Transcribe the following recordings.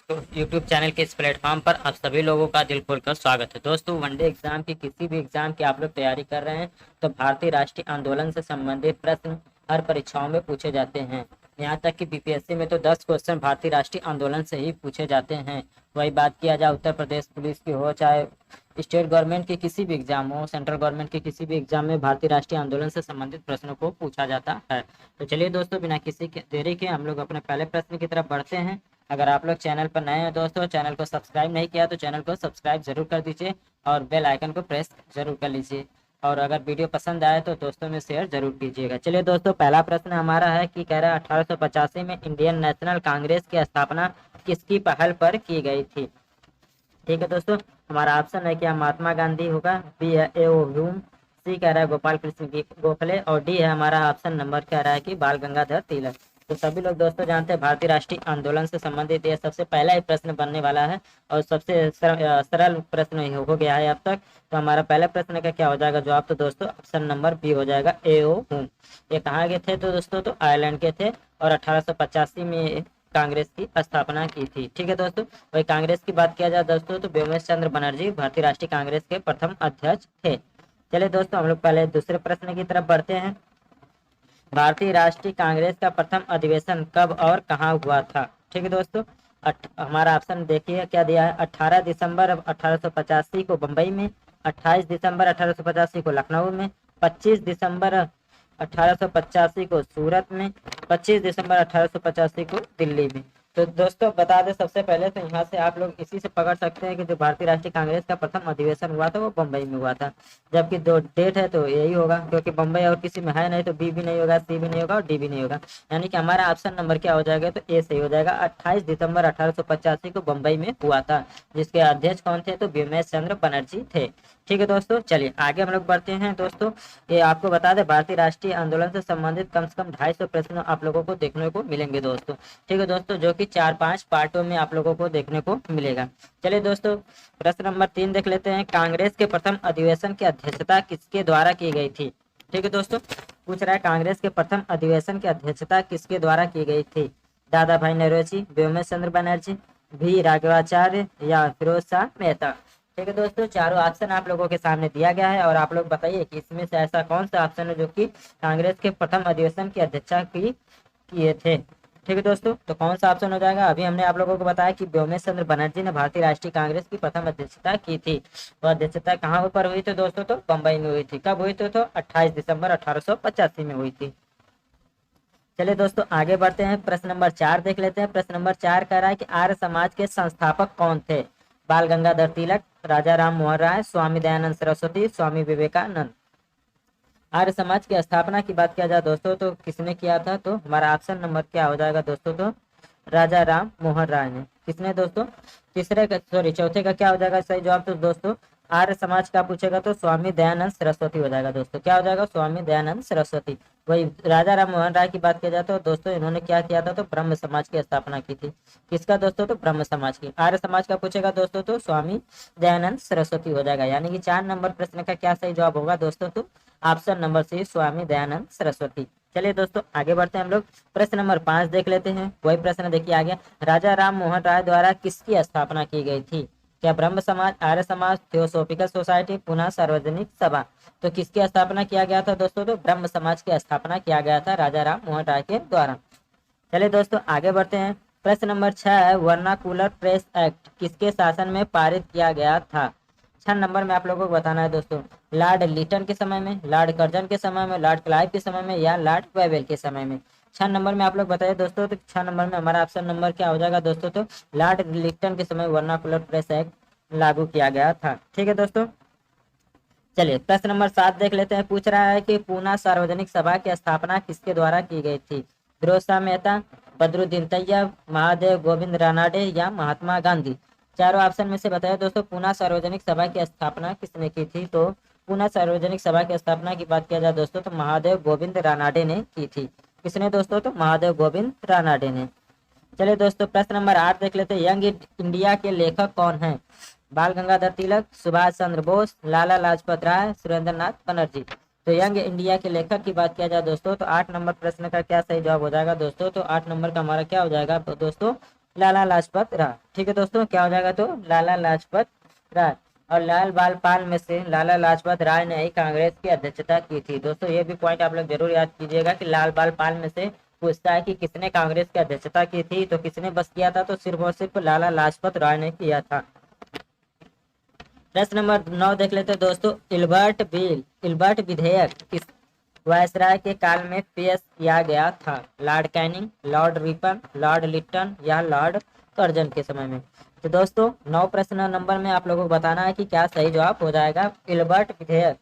तो YouTube channel के इस प्लेटफॉर्म पर आप सभी लोगों का दिल खोलकर स्वागत है। दोस्तों, वनडे एग्जाम की किसी भी एग्जाम की आप लोग तैयारी कर रहे हैं तो भारतीय राष्ट्रीय आंदोलन से संबंधित प्रश्न हर परीक्षाओं में पूछे जाते हैं। यहाँ तक कि बीपीएससी में तो 10 क्वेश्चन भारतीय राष्ट्रीय आंदोलन से ही पूछे जाते हैं। वही बात किया जाए उत्तर प्रदेश पुलिस की हो, चाहे स्टेट गवर्नमेंट की किसी भी एग्जाम हो, सेंट्रल गवर्नमेंट की किसी भी एग्जाम में भारतीय राष्ट्रीय आंदोलन से संबंधित प्रश्नों को पूछा जाता है। तो चलिए दोस्तों, बिना किसी देरी के हम लोग अपने पहले प्रश्न की तरफ बढ़ते हैं। अगर आप लोग चैनल पर नए हैं दोस्तों, चैनल को सब्सक्राइब नहीं किया तो चैनल को सब्सक्राइब जरूर कर दीजिए और बेल आइकन को प्रेस जरूर कर लीजिए। और अगर वीडियो पसंद आए तो दोस्तों में शेयर जरूर कीजिएगा। चलिए दोस्तों, पहला प्रश्न हमारा है कि कह रहा है 1885 में इंडियन नेशनल कांग्रेस की स्थापना किसकी पहल पर की गई थी। ठीक है दोस्तों, हमारा ऑप्शन है क्या महात्मा गांधी होगा, बी है ए ओ ह्यूम, सी कह रहा है गोपाल कृष्ण गोखले और डी है हमारा ऑप्शन नंबर कह रहा है कि बाल गंगाधर तिलक। तो सभी लोग दोस्तों जानते हैं भारतीय राष्ट्रीय आंदोलन से संबंधित ये सबसे पहला ही प्रश्न बनने वाला है और सबसे सरल प्रश्न हो गया है अब तक। तो हमारा पहले प्रश्न का क्या हो जाएगा जवाब, तो दोस्तों ऑप्शन नंबर बी हो जाएगा ए ओ ह्यूम। ये कहाँ के थे तो दोस्तों, तो आयरलैंड के थे और 1885 में कांग्रेस की स्थापना की थी। ठीक है दोस्तों, वही कांग्रेस की बात किया जाए दोस्तों तो व्योमेश चंद्र बनर्जी भारतीय राष्ट्रीय कांग्रेस के प्रथम अध्यक्ष थे। चलिए दोस्तों, हम लोग पहले दूसरे प्रश्न की तरफ बढ़ते हैं। भारतीय राष्ट्रीय कांग्रेस का प्रथम अधिवेशन कब और कहाँ हुआ था। ठीक है दोस्तों, हमारा ऑप्शन देखिए क्या दिया है। 18 दिसंबर 1885 को बम्बई में, 28 दिसंबर 1885 को लखनऊ में, 25 दिसंबर 1885 को सूरत में, 25 दिसंबर 1885 को दिल्ली में। तो दोस्तों बता दें सबसे पहले तो यहाँ से आप लोग इसी से पकड़ सकते हैं कि जो भारतीय राष्ट्रीय कांग्रेस का प्रथम अधिवेशन हुआ था वो बम्बई में हुआ था। जबकि दो डेट है तो यही होगा, क्योंकि बम्बई और किसी में है नहीं तो बी भी नहीं होगा, सी भी नहीं होगा और डी भी नहीं होगा। यानी कि हमारा ऑप्शन नंबर क्या हो जाएगा, तो ए सही हो जाएगा। 28 दिसंबर 1885 को बम्बई में हुआ था, जिसके अध्यक्ष कौन थे, तो व्योमेश चंद्र बनर्जी थे। ठीक है दोस्तों, चलिए आगे हम लोग बढ़ते हैं। दोस्तों ये आपको बता दें भारतीय राष्ट्रीय आंदोलन से संबंधित कम से कम 250 प्रश्न आप लोगों को देखने को मिलेंगे दोस्तों। ठीक है दोस्तों, जो कि 4-5 पार्टों में आप लोगों को देखने को मिलेगा। चलिए दोस्तों, प्रश्न नंबर 3 देख लेते हैं। कांग्रेस के प्रथम अधिवेशन की अध्यक्षता किसके द्वारा की गई थी। ठीक है दोस्तों, पूछ रहा है कांग्रेस के प्रथम अधिवेशन की अध्यक्षता किसके द्वारा की गई थी। दादा भाई नौरोजी, व्योमेश चंद्र बनर्जी, भी राघवाचार्य या फिरोज शाह मेहता। ठीक है दोस्तों, चारों ऑप्शन आप लोगों के सामने दिया गया है और आप लोग बताइए कि इसमें से ऐसा कौन सा ऑप्शन है जो कि कांग्रेस के प्रथम अधिवेशन की अध्यक्षता किए थे। ठीक है दोस्तों, तो कौन सा ऑप्शन हो जाएगा। अभी हमने आप लोगों को बताया कि व्योमेश चंद्र बनर्जी ने भारतीय राष्ट्रीय कांग्रेस की प्रथम अध्यक्षता की थी। तो अध्यक्षता कहाँ पर हुई थी दोस्तों, तो बम्बई में हुई थी। कब हुई थी, तो 28 दिसंबर 1885 में हुई थी। चलिए दोस्तों आगे बढ़ते हैं, प्रश्न नंबर 4 देख लेते हैं। प्रश्न नंबर 4 कह रहा है कि आर्य समाज के संस्थापक कौन थे। बाल गंगाधर तिलक, राजा राम मोहन राय, स्वामी दयानंद सरस्वती, स्वामी विवेकानंद। आर्य समाज की स्थापना की बात किया जाए दोस्तों तो किसने किया था, तो हमारा ऑप्शन नंबर क्या हो जाएगा दोस्तों, तो राजा राम मोहन राय ने। किसने दोस्तों, तीसरे का सॉरी चौथे का क्या हो जाएगा सही जवाब, तो दोस्तों आर्य समाज का पूछेगा तो स्वामी दयानंद सरस्वती हो जाएगा दोस्तों। क्या हो जाएगा, स्वामी दयानंद सरस्वती। वही राजा राम मोहन राय की बात की जाए तो दोस्तों इन्होंने क्या किया था, तो ब्रह्म समाज की स्थापना की थी। किसका दोस्तों, तो ब्रह्म समाज की। आर्य समाज का पूछेगा दोस्तों तो स्वामी दयानंद सरस्वती हो जाएगा। यानी कि 4 नंबर प्रश्न का क्या सही जवाब होगा दोस्तों, तो option number C Swami Dayanand Saraswati. चलिए दोस्तों आगे बढ़ते हैं हम लोग, प्रश्न नंबर 5 देख लेते हैं। वही प्रश्न देखिए आ गया, राजा राम मोहन राय द्वारा किसकी स्थापना की गई थी। क्या ब्रह्म समाज, आर्य समाज, थियोसॉफिकल सोसाइटी, पुनः सार्वजनिक सभा। तो किसकी स्थापना किया गया था दोस्तों, तो ब्रह्म समाज की स्थापना किया गया था राजा राम मोहन राय के द्वारा। चलिए दोस्तों आगे बढ़ते हैं, प्रश्न नंबर 6 है वर्नाकुलर प्रेस एक्ट किसके शासन में पारित किया गया था। 6 नंबर में आप लोगों को बताना है दोस्तों, लॉर्ड लिटन के समय में, लॉर्ड कर्जन के समय में, लॉर्ड क्लाइव के समय में या लॉर्ड वेवेल के समय में। 6 नंबर में आप लोग बताइए दोस्तों, तो 6 नंबर में हमारा ऑप्शन नंबर क्या हो जाएगा दोस्तों, तो लॉर्ड लिटन के समय वर्नाकुलर प्रेस एक्ट लागू किया गया था। ठीक है दोस्तों, चलिए प्रश्न नंबर 7 देख लेते हैं। पूछ रहा है कि पूना सार्वजनिक सभा की स्थापना किसके द्वारा की गई थी। फिरोज शाह मेहता, बदरुद्दीन तैयब, महादेव गोविंद रानाडे या महात्मा गांधी। चारों ऑप्शन में से बताइए दोस्तों, पूना सार्वजनिक सभा की स्थापना किसने की थी। तो पूना सार्वजनिक सभा की स्थापना की बात किया जाए दोस्तों तो महादेव गोविंद रानाडे ने की थी। किसने दोस्तों, तो महादेव गोविंद रानाडे ने। चलिए दोस्तों प्रश्न नंबर 8 देख लेते हैं। यंग इंडिया के लेखक कौन हैं। बाल गंगाधर तिलक, सुभाष चंद्र बोस, लाला लाजपत राय, सुरेंद्र नाथ बनर्जी। तो यंग इंडिया के लेखक की बात किया जाए दोस्तों तो 8 नंबर प्रश्न का क्या सही जवाब हो जाएगा दोस्तों, तो 8 नंबर का हमारा क्या हो जाएगा दोस्तों, लाला लाजपत राय। ठीक है दोस्तों, क्या हो जाएगा तो लाला लाजपत राय। और लाल बाल पाल में से लाला लाजपत राय ने ही कांग्रेस की अध्यक्षता की थी। दोस्तों ये भी पॉइंट आप लोग जरूर याद कीजिएगा कि लाल बाल पाल में से पूछता है कि किसने कांग्रेस की अध्यक्षता की थी, तो किसने बस किया था, तो सिर्फ और सिर्फ लाला लाजपत राय ने किया था। प्रश्न नंबर 9 देख लेते हैं दोस्तों। इल्बर्ट विधेयक किस वायसराय के काल में पेश किया गया था? Lord Canning, Lord Ripon, Lord Lytton या लॉर्ड कर्जन के समय में? तो दोस्तों 9 प्रश्न नंबर में आप लोगों को बताना है कि क्या सही जवाब हो जाएगा। इल्बर्ट विधेयक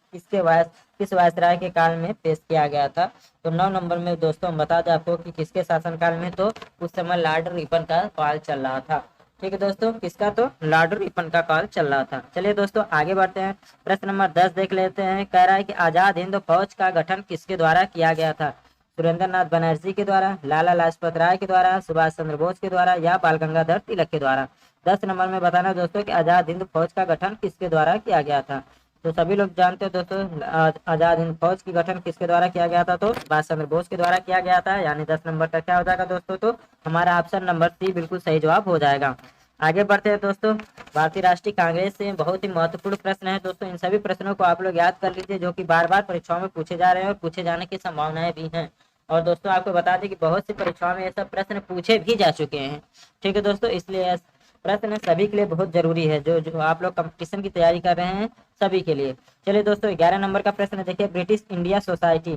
किस वायसराय के काल में पेश किया गया था? तो 9 नंबर में दोस्तों हम बता दें आपको कि किसके शासनकाल में, तो उस समय लॉर्ड रिपन का काल चल रहा था। ठीक है दोस्तों, किसका? तो लॉर्ड रिपन का काल चल रहा था। चलिए दोस्तों आगे बढ़ते हैं। प्रश्न नंबर 10 देख लेते हैं। कह रहा है कि आजाद हिंद फौज का गठन किसके द्वारा किया गया था? सुरेंद्र नाथ बनर्जी के द्वारा, लाला लाजपत राय के द्वारा, सुभाष चंद्र बोस के द्वारा या बाल गंगाधर तिलक के द्वारा? 10 नंबर में बताना दोस्तों कि आजाद हिंद फौज का गठन किसके द्वारा किया गया था? तो सभी लोग जानते हो दोस्तों, आजाद हिंद फौज की गठन किसके द्वारा किया गया था? तो सुभाष चंद्र बोस के द्वारा किया गया था। यानी 10 नंबर का क्या हो जाएगा दोस्तों? तो हमारा ऑप्शन नंबर सी बिल्कुल सही जवाब हो जाएगा। आगे बढ़ते हैं दोस्तों। भारतीय राष्ट्रीय कांग्रेस से बहुत ही महत्वपूर्ण प्रश्न है दोस्तों। इन सभी प्रश्नों को आप लोग याद कर लीजिए, जो कि बार बार परीक्षाओं में पूछे जा रहे हैं और पूछे जाने की संभावनाएं भी हैं। और दोस्तों आपको बता दें कि बहुत सी परीक्षाओं में ये सब प्रश्न पूछे भी जा चुके हैं। ठीक है दोस्तों, इसलिए प्रश्न सभी के लिए बहुत जरूरी है, जो जो आप लोग कंपटीशन की तैयारी कर रहे हैं सभी के लिए। चलिए दोस्तों 11 नंबर का प्रश्न देखिए। ब्रिटिश इंडिया सोसाइटी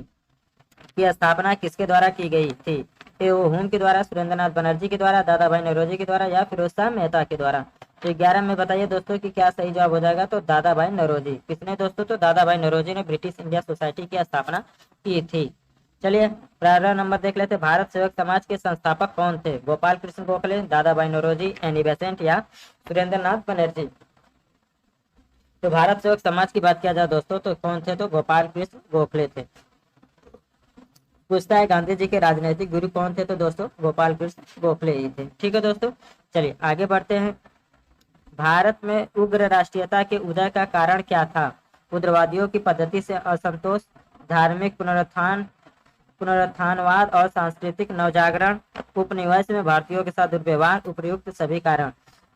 की स्थापना किसके द्वारा की गई थी? हुम के द्वारा, सुरेंद्र नाथ बनर्जी के द्वारा, दादा भाई नौरोजी के द्वारा या फिरोज शाह मेहता के द्वारा? तो 11 में बताइए दोस्तों कि क्या सही जवाब हो जाएगा? तो दादा भाई नौरोजी। किसने दोस्तों? तो दादा भाई नौरोजी ने ब्रिटिश इंडिया सोसाइटी की स्थापना की थी। चलिए 12 नंबर देख लेते। भारत सेवक समाज के संस्थापक कौन थे? गोपाल कृष्ण गोखले, दादा भाई नौरोजी, एनी बेसेंट या सुरेंद्र नाथ बनर्जी? तो भारत सेवक समाज की बात किया जाए दोस्तों तो कौन थे? तो गोपाल कृष्ण गोखले थे। पूछता है गांधी जी के राजनीतिक गुरु कौन थे? तो दोस्तों गोपाल कृष्ण गोखले ही थे। ठीक है दोस्तों, चलिए आगे बढ़ते हैं। भारत में उग्र राष्ट्रीयता के उदय का कारण क्या था? उग्रवादियों की पद्धति से असंतोष, धार्मिक पुनरुत्थानवाद और सांस्कृतिक नवजागरण, उपनिवेश में भारतीयों के साथ दुर्व्यवहार, उपयुक्त सभी कारण?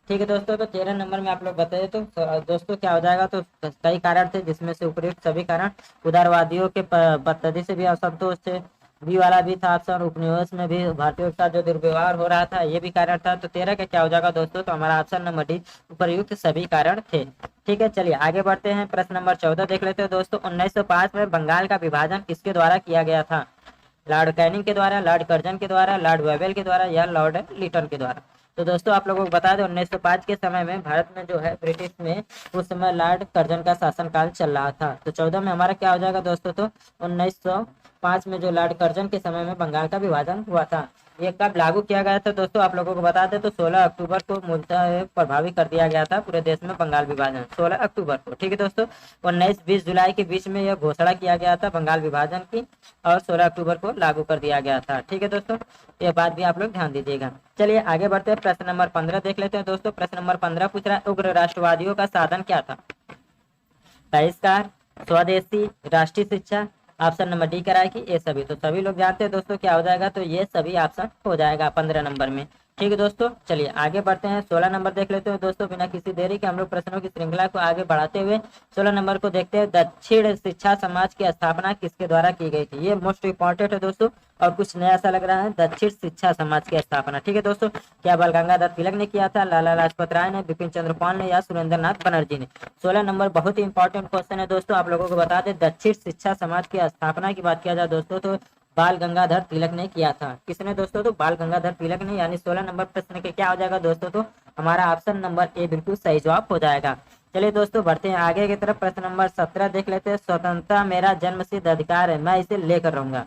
ठीक है दोस्तों, तो 13 नंबर में आप लोग बताइए तो दोस्तों क्या हो जाएगा? तो कई कारण थे जिसमें से उपयुक्त सभी कारण, उदारवादियों के पद्धति से भी असंतोष थे, बी वाला भी था ऑप्शन, उपनिवेश में भी भारतीयों के साथ जो दुर्व्यवहार हो रहा था ये भी कारण था। तो 13 का क्या हो जाएगा दोस्तों? तो हमारा ऑप्शन नंबर डी उपयुक्त सभी कारण थे। ठीक है, चलिए आगे बढ़ते हैं। प्रश्न नंबर 14 देख लेते हैं दोस्तों। 1905 में बंगाल का विभाजन किसके द्वारा किया गया था? लॉर्ड कैनिंग के द्वारा, लॉर्ड कर्जन के द्वारा, लॉर्ड वेवेल के द्वारा या लॉर्ड लिटन के द्वारा? तो दोस्तों आप लोगों को बता दें 1905 के समय में भारत में जो है ब्रिटिश में उस समय लॉर्ड कर्जन का शासनकाल चल रहा था। तो 14 में हमारा क्या हो जाएगा दोस्तों? तो 1905 में जो लॉर्ड कर्जन के समय में बंगाल का विभाजन हुआ था। ये कब लागू किया गया था दोस्तों आप लोगों को बता दें तो 16 अक्टूबर को मूलतः प्रभावी कर दिया गया था पूरे देश में बंगाल विभाजन 16 अक्टूबर को। ठीक है दोस्तों, 19-20 जुलाई के बीच में यह घोषणा किया गया था बंगाल विभाजन की और 16 अक्टूबर को लागू कर दिया गया था। ठीक है दोस्तों, ये बात भी आप लोग ध्यान दीजिएगा। चलिए आगे बढ़ते हैं। प्रश्न नंबर 15 देख लेते हैं दोस्तों। प्रश्न नंबर 15 पूछ रहा है उग्र राष्ट्रवादियों का साधन क्या था? बहिष्कार, स्वदेशी, राष्ट्रीय शिक्षा, ऑप्शन नंबर डी करा है कि ये सभी। तो सभी लोग जानते हैं दोस्तों क्या हो जाएगा? तो ये सभी ऑप्शन हो जाएगा 15 नंबर में। ठीक है दोस्तों, चलिए आगे बढ़ते हैं। 16 नंबर देख लेते हैं दोस्तों। बिना किसी देरी के हम लोग प्रश्नों की श्रृंखला को आगे बढ़ाते हुए 16 नंबर को देखते हैं। दक्षिण शिक्षा समाज की स्थापना किसके द्वारा की गई थी? ये मोस्ट इंपॉर्टेंट है दोस्तों और कुछ नया सा लग रहा है। दक्षिण शिक्षा समाज की स्थापना, ठीक है दोस्तों, क्या बाल गंगाधर तिलक ने किया था, लाला लाजपत राय ने, बिपिन चंद्र पाल ने या सुरेंद्र नाथ बनर्जी ने? 16 नंबर बहुत ही इंपॉर्टेंट क्वेश्चन है दोस्तों। आप लोगों को बता दें दक्षिण शिक्षा समाज की स्थापना की बात किया जाए दोस्तों तो बाल गंगाधर तिलक ने किया था। किसने दोस्तों? तो बाल गंगाधर तिलक ने। यानी 16 नंबर प्रश्न के क्या हो जाएगा दोस्तों? तो हमारा ऑप्शन नंबर ए बिल्कुल सही जवाब हो जाएगा। चलिए दोस्तों बढ़ते हैं आगे की तरफ। प्रश्न नंबर 17 देख लेते हैं। स्वतंत्रता मेरा जन्मसिद्ध अधिकार है, मैं इसे लेकर रहूंगा,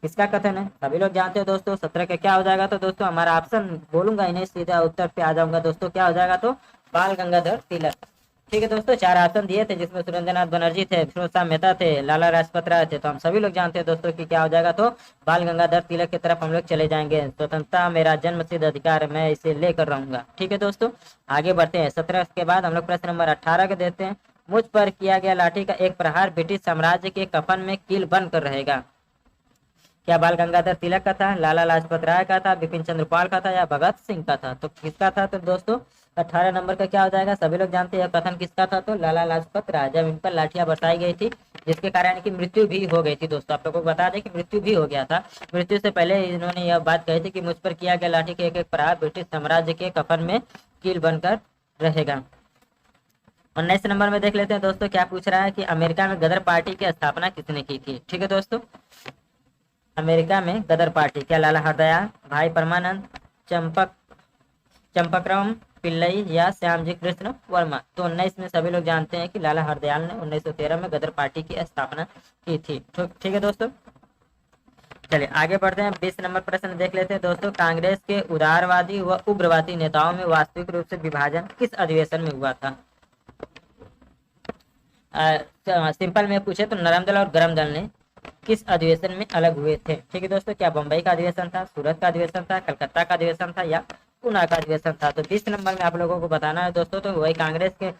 किसका कथन है? सभी लोग जानते हैं दोस्तों। 17 का क्या हो जाएगा? तो दोस्तों हमारा ऑप्शन बोलूंगा ही नहीं, सीधा उत्तर पे आ जाऊंगा दोस्तों। क्या हो जाएगा? तो बाल गंगाधर तिलक। ठीक है दोस्तों, 4 ऑप्शन दिए थे जिसमें सुरेंद्र नाथ बनर्जी थे, फिरोज शाह मेहता थे, लाला लाजपत राय थे। तो हम सभी लोग जानते हैं दोस्तों कि क्या हो जाएगा? तो बाल गंगाधर तिलक की तरफ हम लोग चले जाएंगे। स्वतंत्रता मेरा जन्मसिद्ध अधिकार है, मैं इसे लेकर रहूंगा। ठीक है दोस्तों, आगे बढ़ते हैं। 17 के बाद हम लोग प्रश्न नंबर 18 के देते हैं। मुझ पर किया गया लाठी का एक प्रहार ब्रिटिश साम्राज्य के कफन में कील बनकर रहेगा। क्या बाल गंगाधर तिलक का था, लाला लाजपत राय का था, बिपिन चंद्र पाल का था या भगत सिंह का था? तो किसका था? तो दोस्तों 18 नंबर का क्या हो जाएगा? सभी लोग जानते हैं यह कथन किसका था? तो लाला लाजपत राय, जब इन पर लाठियां बरसाई गई थी जिसके कारण इनकी मृत्यु भी हो गई थी। दोस्तों आप लोगों को बता दें कि मृत्यु भी हो गया था। मृत्यु से पहले इन्होंने यह बात कही थी कि मुझ पर किया गया लाठी के एक एक प्रहार ब्रिटिश साम्राज्य के कफन में कील बनकर रहेगा। 19 नंबर में देख लेते हैं दोस्तों, क्या पूछ रहा है कि अमेरिका में गदर पार्टी की स्थापना किसने की थी? ठीक है दोस्तों, अमेरिका में गदर पार्टी, क्या लाला हरदयाल, भाई परमानंद, चंपकराम पिल्लई या श्यामजी कृष्ण वर्मा? तो 19 में सभी लोग जानते हैं कि लाला हरदयाल ने 1913 में गदर पार्टी की स्थापना की थी। ठीक है दोस्तों, चलिए आगे बढ़ते हैं। 20 नंबर प्रश्न देख लेते हैं दोस्तों, कांग्रेस के उदारवादी व उग्रवादी नेताओं में वास्तविक रूप से विभाजन किस अधिवेशन में हुआ था? सिंपल में पूछे तो नरम दल और गरम दल ने किस अधिवेशन में अलग हुए थे? ठीक है दोस्तों, क्या बंबई का अधिवेशन था, सूरत का अधिवेशन था, कलकत्ता का अधिवेशन था या पूना का अधिवेशन था? तो 20 नंबर में आप लोगों को बताना है दोस्तों, तो वही कांग्रेस के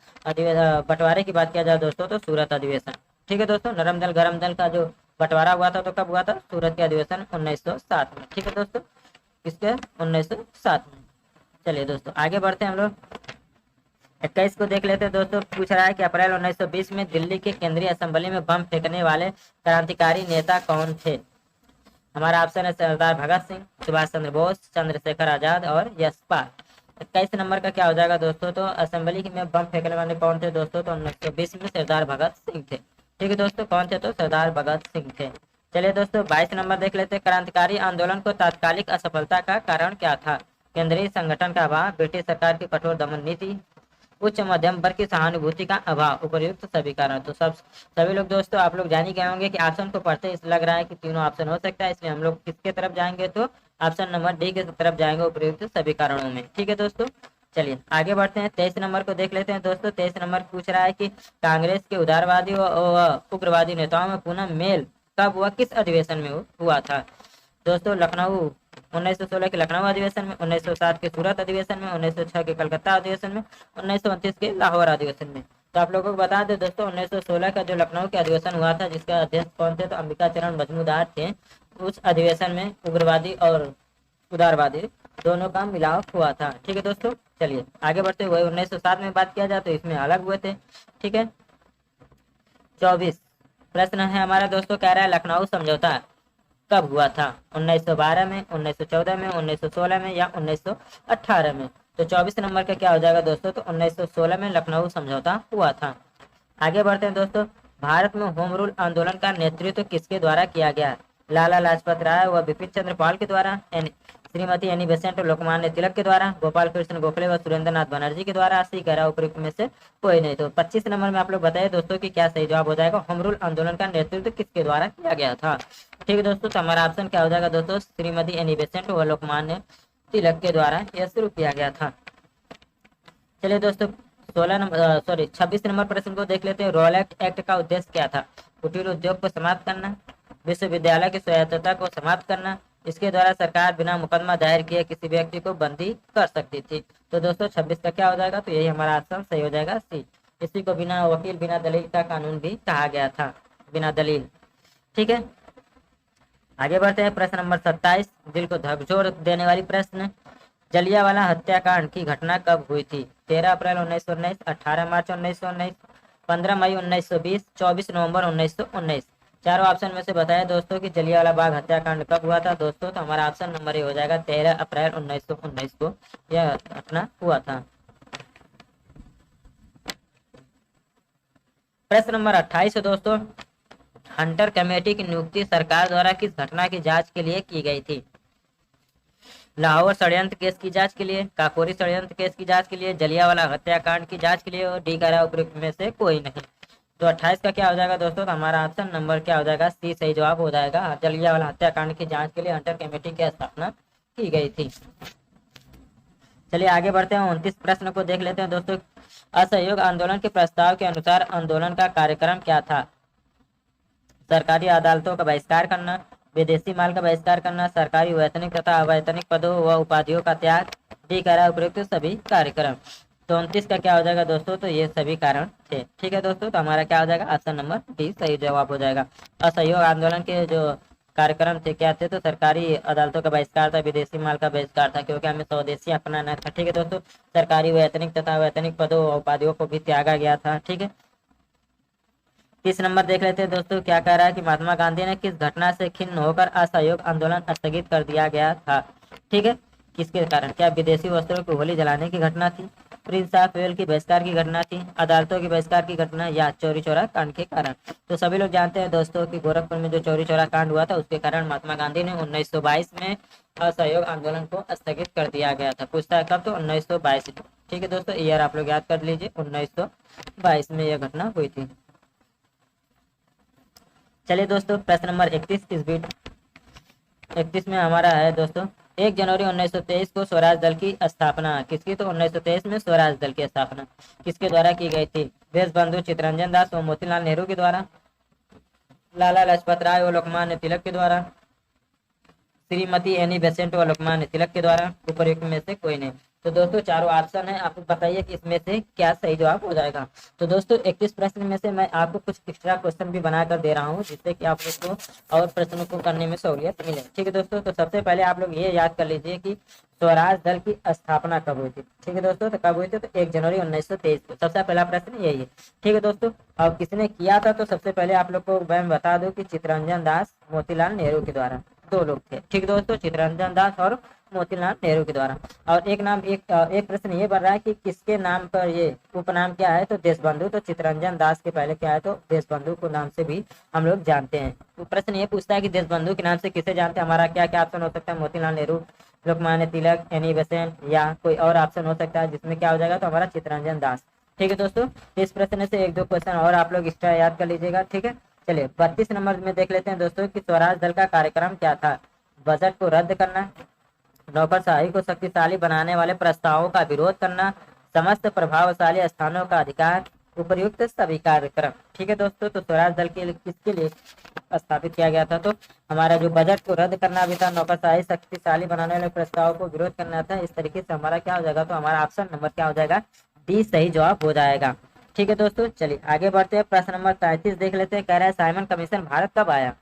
बंटवारे की बात किया जाए दोस्तों तो सूरत अधिवेशन। ठीक है दोस्तों, नरम दल गरम दल का जो बंटवारा हुआ था तो कब हुआ था? सूरत के अधिवेशन 1907 में। ठीक है दोस्तों, किसके? 1907 में। चलिए दोस्तों आगे बढ़ते हैं हम लोग। 21 को देख लेते हैं दोस्तों, पूछ रहा है कि अप्रैल 1920 में दिल्ली के केंद्रीय असेंबली में बम फेंकने वाले क्रांतिकारी नेता कौन थे? हमारा ऑप्शन है सरदार भगत सिंह, सुभाष चंद्र बोस, चंद्रशेखर आजाद और यशपाल। 21 नंबर का क्या हो जाएगा दोस्तों? तो असेंबली में बम फेंकने वाले कौन थे दोस्तों? तो 1920 में सरदार भगत सिंह थे। ठीक है दोस्तों, कौन थे? तो सरदार भगत सिंह थे। चलिए दोस्तों 22 नंबर देख लेते हैं, क्रांतिकारी आंदोलन को तात्कालिक असफलता का कारण क्या था? केंद्रीय संगठन का अभाव, ब्रिटिश सरकार की कठोर दमन नीति, उच्च मध्यम वर्ग की सहानुभूति का अभाव, उपयुक्त सभी कारण। तो सभी लोग दोस्तों आप लोग जान ही गए होंगे कि ऑप्शन को पढ़ते इस लग रहा है कि तीनों ऑप्शन हो सकता है, इसलिए हम लोग किसके तरफ जाएंगे? तो ऑप्शन नंबर डी के तरफ जाएंगे, उपयुक्त सभी कारणों में। ठीक है दोस्तों, चलिए आगे बढ़ते हैं। 23 नंबर को देख लेते हैं दोस्तों। 23 नंबर पूछ रहा है कि कांग्रेस के उदारवादी व उग्रवादी नेताओं में पुनः मेल कब हुआ, किस अधिवेशन में हुआ था? दोस्तों लखनऊ 1916 के लखनऊ अधिवेशन में, 1907 के सूरत अधिवेशन में, 1906 के कलकत्ता अधिवेशन में, 1929 के लाहौर अधिवेशन में। तो आप लोगों को बता दें दोस्तों 1916 का जो लखनऊ के अधिवेशन हुआ था जिसका अध्यक्ष कौन थे? तो अंबिका चरण मजमूदार थे। उस अधिवेशन में उग्रवादी और उदारवादी दोनों का मिलाव हुआ था। ठीक है दोस्तों, चलिए आगे बढ़ते हुए 1907 में बात किया जाए तो इसमें अलग हुए थे। ठीक है, 24 प्रश्न है हमारा दोस्तों, कह रहा है लखनऊ समझौता कब हुआ था? 1912 में, 1914 में, 1916 में या 1918 में? तो 24 नंबर का क्या हो जाएगा दोस्तों? तो 1916 में लखनऊ समझौता हुआ था। आगे बढ़ते हैं दोस्तों, भारत में होम रूल आंदोलन का नेतृत्व किसके द्वारा किया गया? लाला लाजपत राय व बिपिन चंद्र पाल के द्वारा, श्रीमती एनी बेसेंट लोकमान्य तिलक के द्वारा, गोपाल कृष्ण गोखले व सुरेंद्र नाथ बनर्जी के द्वारा, सी कह रहा उपयुक्त में से कोई नहीं। तो 25 नंबर में आप लोग बताइए दोस्तों कि क्या सही जवाब हो जाएगा? होम रूल आंदोलन का नेतृत्व किसके द्वारा किया गया था? ठीक है दोस्तों, तो हमारा ऑप्शन क्या हो जाएगा दोस्तों? श्रीमती एनी बेसेंट व लोकमान्य तिलक के द्वारा यह शुरू किया गया था। चलिए दोस्तों 26 नंबर प्रश्न को देख लेते हैं। रॉलेट एक्ट का उद्देश्य क्या था? कुटीर उद्योग को समाप्त करना, विश्वविद्यालय की स्वायत्तता को समाप्त करना, इसके द्वारा सरकार बिना मुकदमा दायर किए किसी व्यक्ति को बंदी कर सकती थी। तो दोस्तों 26 का क्या हो जाएगा? तो यही हमारा ऑप्शन सही हो जाएगा, सी। इसी को बिना वकील बिना दलील का कानून भी कहा गया था, बिना दलील। ठीक है, आगे बढ़ते हैं। प्रश्न नंबर 27 दिल को झकझोर देने वाली प्रश्न, जलियांवाला हत्याकांड की घटना कब हुई थी? 13 अप्रैल 1919, 18 मार्च 1919, 15 मई 1920, 24 नवंबर 1919। चारों ऑप्शन में से बताया दोस्तों कि जलियांवाला बाग हत्याकांड कब हुआ था दोस्तों? तो हमारा ऑप्शन नंबर ये हो जाएगा 13 अप्रैल 1919 को यह घटना हुआ था। प्रश्न नंबर 28 दोस्तों, हंटर कमेटी की नियुक्ति सरकार द्वारा किस घटना की जांच के लिए की गई थी? लाहौर षड्यंत्र केस की जांच के लिए, काकोरी षड्यंत्र केस की जांच के लिए, जलियांवाला हत्याकांड की जांच के लिए और डी कह उपयुक्त में से कोई नहीं। तो 28 का क्या हो जाएगा दोस्तों? तो हमारा ऑप्शन नंबर क्या हो जाएगा? सी सही जवाब हो जाएगा। जलियांवाला हत्याकांड की जांच के लिए हंटर कमेटी की स्थापना की गई थी। चलिए आगे बढ़ते हैं। 29 प्रश्न को देख लेते हैं दोस्तों। असहयोग आंदोलन के प्रस्ताव के अनुसार आंदोलन का कार्यक्रम क्या था? सरकारी अदालतों का बहिष्कार करना, विदेशी माल का बहिष्कार करना, सरकारी वैतनिक तथा अवैतनिक पदों व उपाधियों का त्याग, डी कह रहा है उपयुक्त सभी कार्यक्रम। तो 29 का क्या हो जाएगा दोस्तों? तो ये सभी कारण थे। ठीक है दोस्तों, तो हमारा क्या हो जाएगा? ऑप्शन नंबर डी सही जवाब हो जाएगा। असहयोग आंदोलन के जो कार्यक्रम थे, क्या थे, तो सरकारी अदालतों का बहिष्कार था, विदेशी माल का बहिष्कार था, क्योंकि हमें स्वदेशी अपनाना था। ठीक है दोस्तों, सरकारी वैतनिक तथा वैतनिक पदों और उपाधियों को भी त्यागा गया था। ठीक है, 30 नंबर देख लेते हैं दोस्तों, क्या कह रहा है कि महात्मा गांधी ने किस घटना से खिन्न होकर असहयोग आंदोलन स्थगित कर दिया गया था। ठीक है, किसके कारण, क्या विदेशी वस्त्रों की होली जलाने की घटना थी, प्रिंस ऑफ वेल की बहिष्कार की घटना थी, अदालतों की बहिष्कार की घटना, या चौरी चौरा कांड के कारण। तो सभी लोग जानते हैं दोस्तों कि गोरखपुर में जो चौरी चौरा कांड हुआ था उसके कारण महात्मा गांधी ने 1922 में असहयोग आंदोलन को स्थगित कर दिया गया था। पूछता है कब, तो 1922। ठीक है दोस्तों, ईयर आप लोग याद कर लीजिए, 1922 में यह घटना हुई थी। चलिए दोस्तों, प्रश्न नंबर 31 इस बीट 31 में हमारा है दोस्तों, 1 जनवरी 1923 को स्वराज दल की स्थापना किसकी, तो 1923 में स्वराज दल की स्थापना किसके द्वारा की गई थी, देशबंधु चित्तरंजन दास और मोतीलाल नेहरू के द्वारा, लाला लाजपत राय और लोकमान्य तिलक के द्वारा, श्रीमती एनी बेसेंट और लोकमान्य तिलक के द्वारा, उपयुक्त में से कोई नहीं। तो दोस्तों चारों ऑप्शन है, आप बताइए कि इसमें से क्या सही जवाब हो जाएगा। तो दोस्तों 31 प्रश्न में से मैं आपको कुछ एक्स्ट्रा क्वेश्चन भी बनाकर दे रहा हूँ, जिससे कि आप लोग को और प्रश्नों को करने में सहूलियत मिले। ठीक है दोस्तों, तो सबसे पहले आप लोग ये याद कर लीजिए कि स्वराज दल की स्थापना कब हुई थी। ठीक है दोस्तों, तो कब हुई थी, तो 1 जनवरी 1923 को। सबसे पहला प्रश्न यही है। ठीक है दोस्तों, और किसने किया था, तो सबसे पहले आप लोग को मैं बता दूं कि चित्तरंजन दास मोतीलाल नेहरू के द्वारा, दो लोग थे। ठीक दोस्तों, चित्तरंजन दास और मोतीलाल नेहरू के द्वारा। और एक प्रश्न ये बन रहा है कि किसके नाम पर ये उपनाम क्या है, तो देशबंधु। तो चित्तरंजन दास के पहले क्या है, तो देशबंधु को नाम से भी हम लोग जानते हैं। तो प्रश्न ये पूछता है कि देशबंधु के नाम से किसे जानते हैं। हमारा क्या क्या ऑप्शन हो सकता है, मोतीलाल नेहरू, लोकमान्य तिलक, एनी बेसेंट, या कोई और ऑप्शन हो सकता है, जिसमें क्या हो जाएगा, तो हमारा चित्तरंजन दास। ठीक है दोस्तों, इस प्रश्न से एक दो क्वेश्चन और आप लोग एक्स्ट्रा याद कर लीजिएगा। ठीक है, चलिए 32 नंबर में देख लेते हैं दोस्तों कि स्वराज दल का कार्यक्रम क्या था। बजट को रद्द करना, नौकरशाही को शक्तिशाली बनाने वाले प्रस्तावों का विरोध करना, समस्त प्रभावशाली स्थानों का अधिकार, उपर्युक्त सभी कार्यक्रम। ठीक है दोस्तों, तो स्वराज दल के किसके लिए स्थापित किया गया था, तो हमारा जो बजट को रद्द करना भी था, नौकरशाही शक्तिशाली बनाने वाले प्रस्तावों को विरोध करना था। इस तरीके से हमारा क्या हो जाएगा, तो हमारा ऑप्शन नंबर क्या हो जाएगा, डी सही जवाब हो जाएगा। ठीक है दोस्तों, चलिए आगे बढ़ते हैं। प्रश्न नंबर 33 देख लेते हैं। कह रहा है साइमन कमीशन भारत कब आया,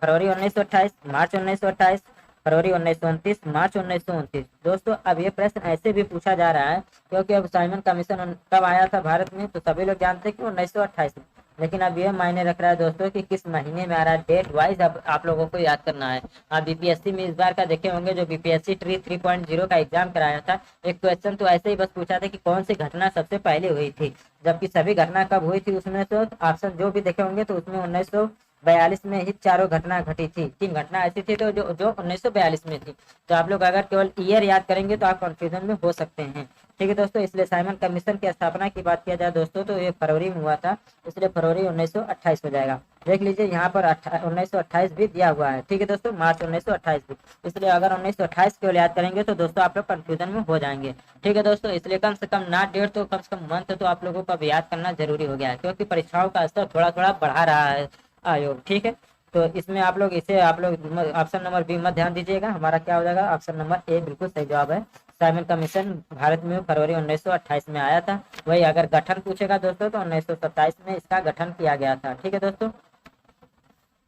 फरवरी 1928, मार्च 1928, फरवरी 1929, मार्च 1929। दोस्तों अब ये प्रश्न ऐसे भी पूछा जा रहा है क्योंकि अब साइमन कमीशन कब आया था भारत में, तो सभी लोग जानते हैं कि 1928 में। लेकिन अब ये मायने रख रहा है दोस्तों कि किस महीने में आ रहा है, डेट वाइज अब आप लोगों को याद करना है। आप बीपीएससी में इस बार का देखे होंगे, जो बीपीएससी ट्री 3.0 का एग्जाम कराया था, एक क्वेश्चन तो ऐसे ही बस पूछा था कि कौन सी घटना सबसे पहले हुई थी, जबकि सभी घटना कब हुई थी उसमें तो ऑप्शन जो भी देखे होंगे तो उसमें 1942 में ही चारों घटना घटी थी। 3 घटना ऐसी थी तो जो 1942 में थी। तो आप लोग अगर केवल ईयर याद करेंगे तो आप कंफ्यूजन में हो सकते हैं। ठीक है दोस्तों, इसलिए साइमन कमीशन की स्थापना की बात किया जाए दोस्तों तो ये फरवरी में हुआ था, इसलिए फरवरी 1928 हो जाएगा। देख लीजिए यहाँ पर 1928 भी दिया हुआ है। ठीक है दोस्तों, मार्च 1928 भी, इसलिए अगर 1928 केवल याद करेंगे तो दोस्तों आप लोग कंफ्यूजन में हो जाएंगे। ठीक है दोस्तों, इसलिए कम से कम ना डेट तो कम से कम मंथ तो आप लोगों को अब याद करना जरूरी हो गया है, क्योंकि परीक्षाओं का स्तर थोड़ा थोड़ा बढ़ा रहा है आयोग। ठीक है, तो इसमें आप लोग ऑप्शन नंबर बी मत ध्यान दीजिएगा, हमारा क्या हो जाएगा, ऑप्शन नंबर ए बिल्कुल सही जवाब है। साइमन कमीशन भारत में फरवरी 1928 में आया था। वही अगर गठन पूछेगा दोस्तों तो 1927 में इसका गठन किया गया था। ठीक है दोस्तों,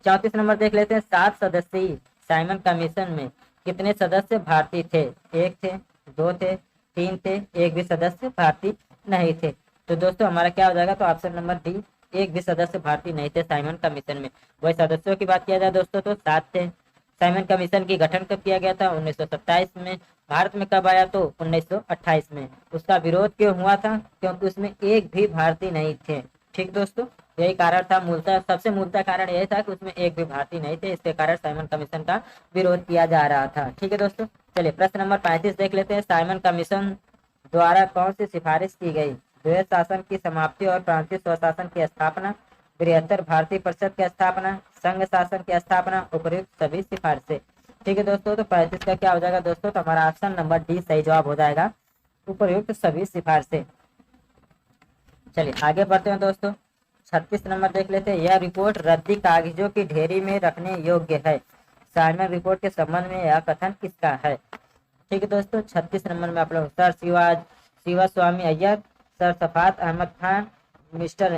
34 नंबर देख लेते हैं। 7 सदस्यीय साइमन कमीशन में कितने सदस्य भारतीय थे, 1 थे, 2 थे, 3 थे, एक भी सदस्य भारतीय नहीं थे। तो दोस्तों हमारा क्या हो जाएगा, तो ऑप्शन नंबर डी, एक भी सदस्य भारतीय नहीं थे साइमन कमीशन में। वही सदस्यों की बात किया जाए दोस्तों तो 7 थे। साइमन कमीशन की गठन कब किया गया था, 1927 में। भारत में कब आया, तो 1928 में। उसका विरोध क्यों हुआ था, क्योंकि उसमें एक भी भारतीय नहीं थे। ठीक दोस्तों, यही कारण था, सबसे मूलतः कारण यही था कि उसमें एक भी भारतीय नहीं थे, इसके कारण साइमन कमीशन का विरोध किया जा रहा था। ठीक है दोस्तों, चलिए प्रश्न नंबर 35 देख लेते हैं। साइमन कमीशन द्वारा कौन सी सिफारिश की गई, द्वैध शासन की समाप्ति और प्रांतीय स्वशासन की स्थापना, बृहत्तर भारतीय परिषद की स्थापना, संघ शासन की स्थापना, उपयुक्त सभी सिफारिशें। ठीक है दोस्तों, तो 35 का क्या हो जाएगा दोस्तों, तो हमारा ऑप्शन नंबर डी सही जवाब हो जाएगा, उपयुक्त सभी सिफारिशें। चलिए आगे बढ़ते हैं दोस्तों, 36 नंबर देख लेते हैं। यह रिपोर्ट रद्दी कागजों की ढेरी में रखने योग्य है, साइमन रिपोर्ट के संबंध में यह कथन किसका है। ठीक है दोस्तों, 36 नंबर में आप लोग sir Shiva Swami Iyer, sir Safat Ahmed Khan, mister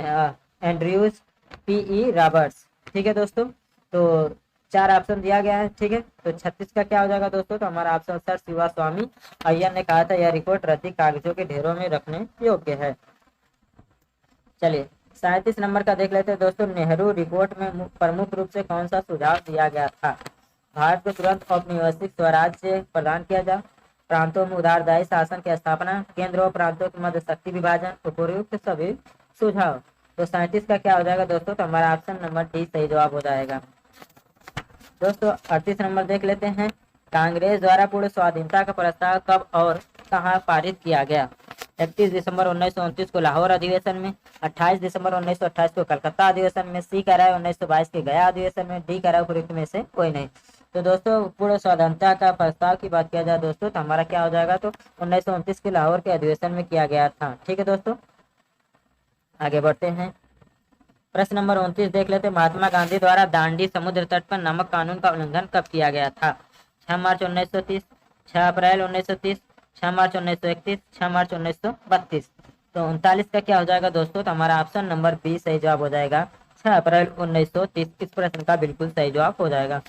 Andrews, P E Roberts. ठीक है दोस्तों, तो चार ऑप्शन दिया गया है, ठीक है। तो 36 का क्या हो जाएगा दोस्तों, तो हमारा ऑप्शन सर शिवा स्वामी अय्यर ने कहा था यह रिपोर्ट रद्दी कागजों के ढेरों में रखने योग्य है। चलिए 37 नंबर का देख लेते हैं दोस्तों। नेहरू रिपोर्ट में प्रमुख रूप से कौन सा सुझाव दिया गया था। भारत को तुरंत औपनिवेशिक स्वराज्य प्रदान किया जाए, प्रांतों में उदारदायी शासन की स्थापना, केंद्र और प्रांतों के मध्य शक्ति विभाजन, उपयुक्त सभी सुझाव। तो 37 का क्या हो जाएगा दोस्तों, तो हमारा ऑप्शन नंबर डी सही जवाब हो जाएगा। दोस्तों 38 नंबर देख लेते हैं। कांग्रेस द्वारा पूर्ण स्वाधीनता का प्रस्ताव कब और कहाँ पारित किया गया। 31 दिसंबर 1929 को लाहौर अधिवेशन में, 28 दिसंबर 1928 को कलकत्ता अधिवेशन में, सी कह रहा है 1922 के गया अधिवेशन में, डी कह रहा है उपयुक्त में से कोई नहीं। तो दोस्तों पूर्ण स्वाधीनता का प्रस्ताव की बात किया जाए दोस्तों, तो हमारा क्या हो जाएगा, तो 1929 के लाहौर के अधिवेशन में किया गया था, ठीक है दोस्तों। आगे बढ़ते हैं। प्रश्न नंबर 29 देख लेते हैं। महात्मा गांधी द्वारा दांडी समुद्र तट पर नमक कानून का उल्लंघन कब किया गया था। 6 मार्च 1930, 6 अप्रैल 1930, 6 मार्च 1931, 6 मार्च 1932। तो 39 का क्या हो जाएगा दोस्तों, तो हमारा ऑप्शन नंबर बी सही जवाब हो जाएगा। 6 अप्रैल 1930 इस प्रश्न का बिल्कुल सही जवाब हो जाएगा।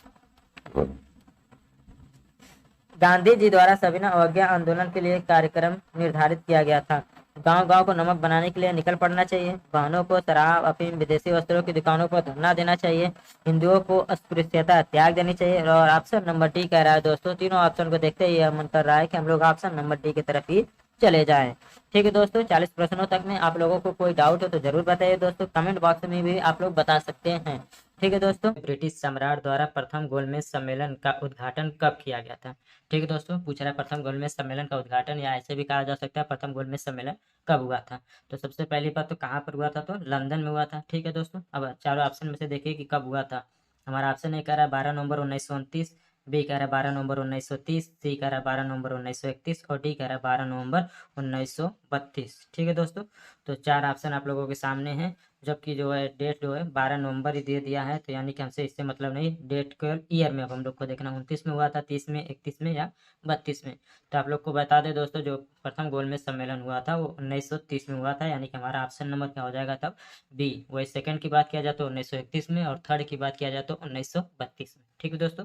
गांधी जी द्वारा सविनय अवज्ञा आंदोलन के लिए कार्यक्रम निर्धारित किया गया था। गांव गांव को नमक बनाने के लिए निकल पड़ना चाहिए, वाहनों को शराब अफीम विदेशी वस्त्रों की दुकानों पर धरना देना चाहिए, हिंदुओं को अस्पृश्यता त्याग देनी चाहिए, और ऑप्शन नंबर डी कह रहा है दोस्तों। तीनों ऑप्शन को देखते ही मन कर रहा है कि हम लोग ऑप्शन नंबर डी की तरफ ही चले जाएं। ठीक है दोस्तों, 40 प्रश्नों तक में आप लोगों को कोई डाउट हो तो जरूर बताइए दोस्तों, कमेंट बॉक्स में भी आप लोग बता सकते हैं। ठीक है दोस्तों। ब्रिटिश सम्राट द्वारा प्रथम गोलमेज सम्मेलन का उद्घाटन कब किया गया था। ठीक है दोस्तों, पूछ रहा है प्रथम गोलमेज सम्मेलन का उद्घाटन, या ऐसे भी कहा जा सकता है प्रथम गोलमेज सम्मेलन कब हुआ था। तो सबसे पहली बात तो कहाँ पर हुआ था, तो लंदन में हुआ था। ठीक है दोस्तों, अब चारों ऑप्शन में से देखिए कि कब हुआ था। हमारा ऑप्शन ए कह रहा है 12 नवंबर 1929, बी कह रहा है 12 नवंबर 1930, सी कह रहा है 12 नवंबर 1931 और डी कह रहा है 12 नवंबर 1932। ठीक है दोस्तों, तो चार ऑप्शन आप लोगों के सामने हैं, जबकि जो है डेट जो है 12 नवंबर ही दे दिया है, तो यानी कि हमसे इससे मतलब नहीं, डेट के ईयर में अब हम लोग को देखना 29 में हुआ था, 30 में, 31 में या 32 में। तो आप लोग को बता दें दोस्तों, जो प्रथम गोलमेज सम्मेलन हुआ था वो 1930 में हुआ था, यानी कि हमारा ऑप्शन नंबर क्या हो जाएगा तब बी। वही सेकंड की बात किया जाए तो 1931 में, और थर्ड की बात किया जाए तो 1932 में। ठीक है दोस्तों,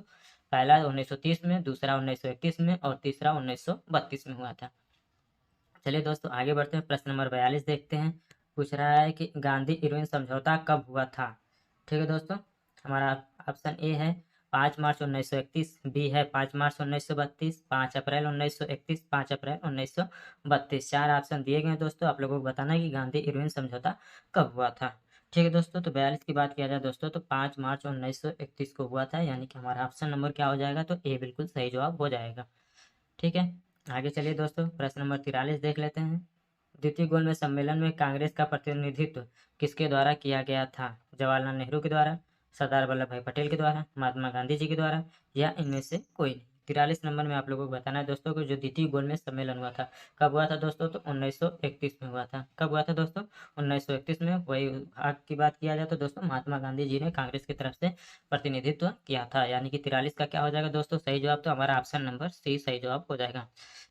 पहला 1930 में, दूसरा 1931 में और तीसरा 1932 में हुआ था। चलिए दोस्तों आगे बढ़ते हैं। प्रश्न नंबर 42 देखते हैं। पूछ रहा है कि गांधी इरविन समझौता कब हुआ था। ठीक है दोस्तों, हमारा ऑप्शन ए है 5 मार्च 1931, बी है 5 मार्च 1932, 5 अप्रैल 1931, 5 अप्रैल 1932। चार ऑप्शन दिए गए हैं दोस्तों, आप लोगों को बताना है कि गांधी इरविन समझौता कब हुआ था। ठीक है दोस्तों, तो 42 की बात किया जाए दोस्तों, तो 5 मार्च 1931 को हुआ था, यानी कि हमारा ऑप्शन नंबर क्या हो जाएगा, तो ए बिल्कुल सही जवाब हो जाएगा। ठीक है, आगे चलिए दोस्तों, प्रश्न नंबर 43 देख लेते हैं। द्वितीय गोलमेज सम्मेलन में कांग्रेस का प्रतिनिधित्व किसके द्वारा किया गया था। जवाहरलाल नेहरू के द्वारा, सरदार वल्लभ भाई पटेल के द्वारा, महात्मा गांधी जी के द्वारा, या इनमें से कोई नहीं। 43 नंबर में आप लोगों को बताना है दोस्तों को जो द्वितीय गोलमेज सम्मेलन हुआ था कब हुआ था दोस्तों, तो 1931 में हुआ था। कब हुआ था दोस्तों, 1931 में। वही भाग की बात किया जाए तो दोस्तों महात्मा गांधी जी ने कांग्रेस की तरफ से प्रतिनिधित्व किया था, यानी कि 43 का क्या हो जाएगा दोस्तों सही जवाब, तो हमारा ऑप्शन नंबर सी सही जवाब हो जाएगा।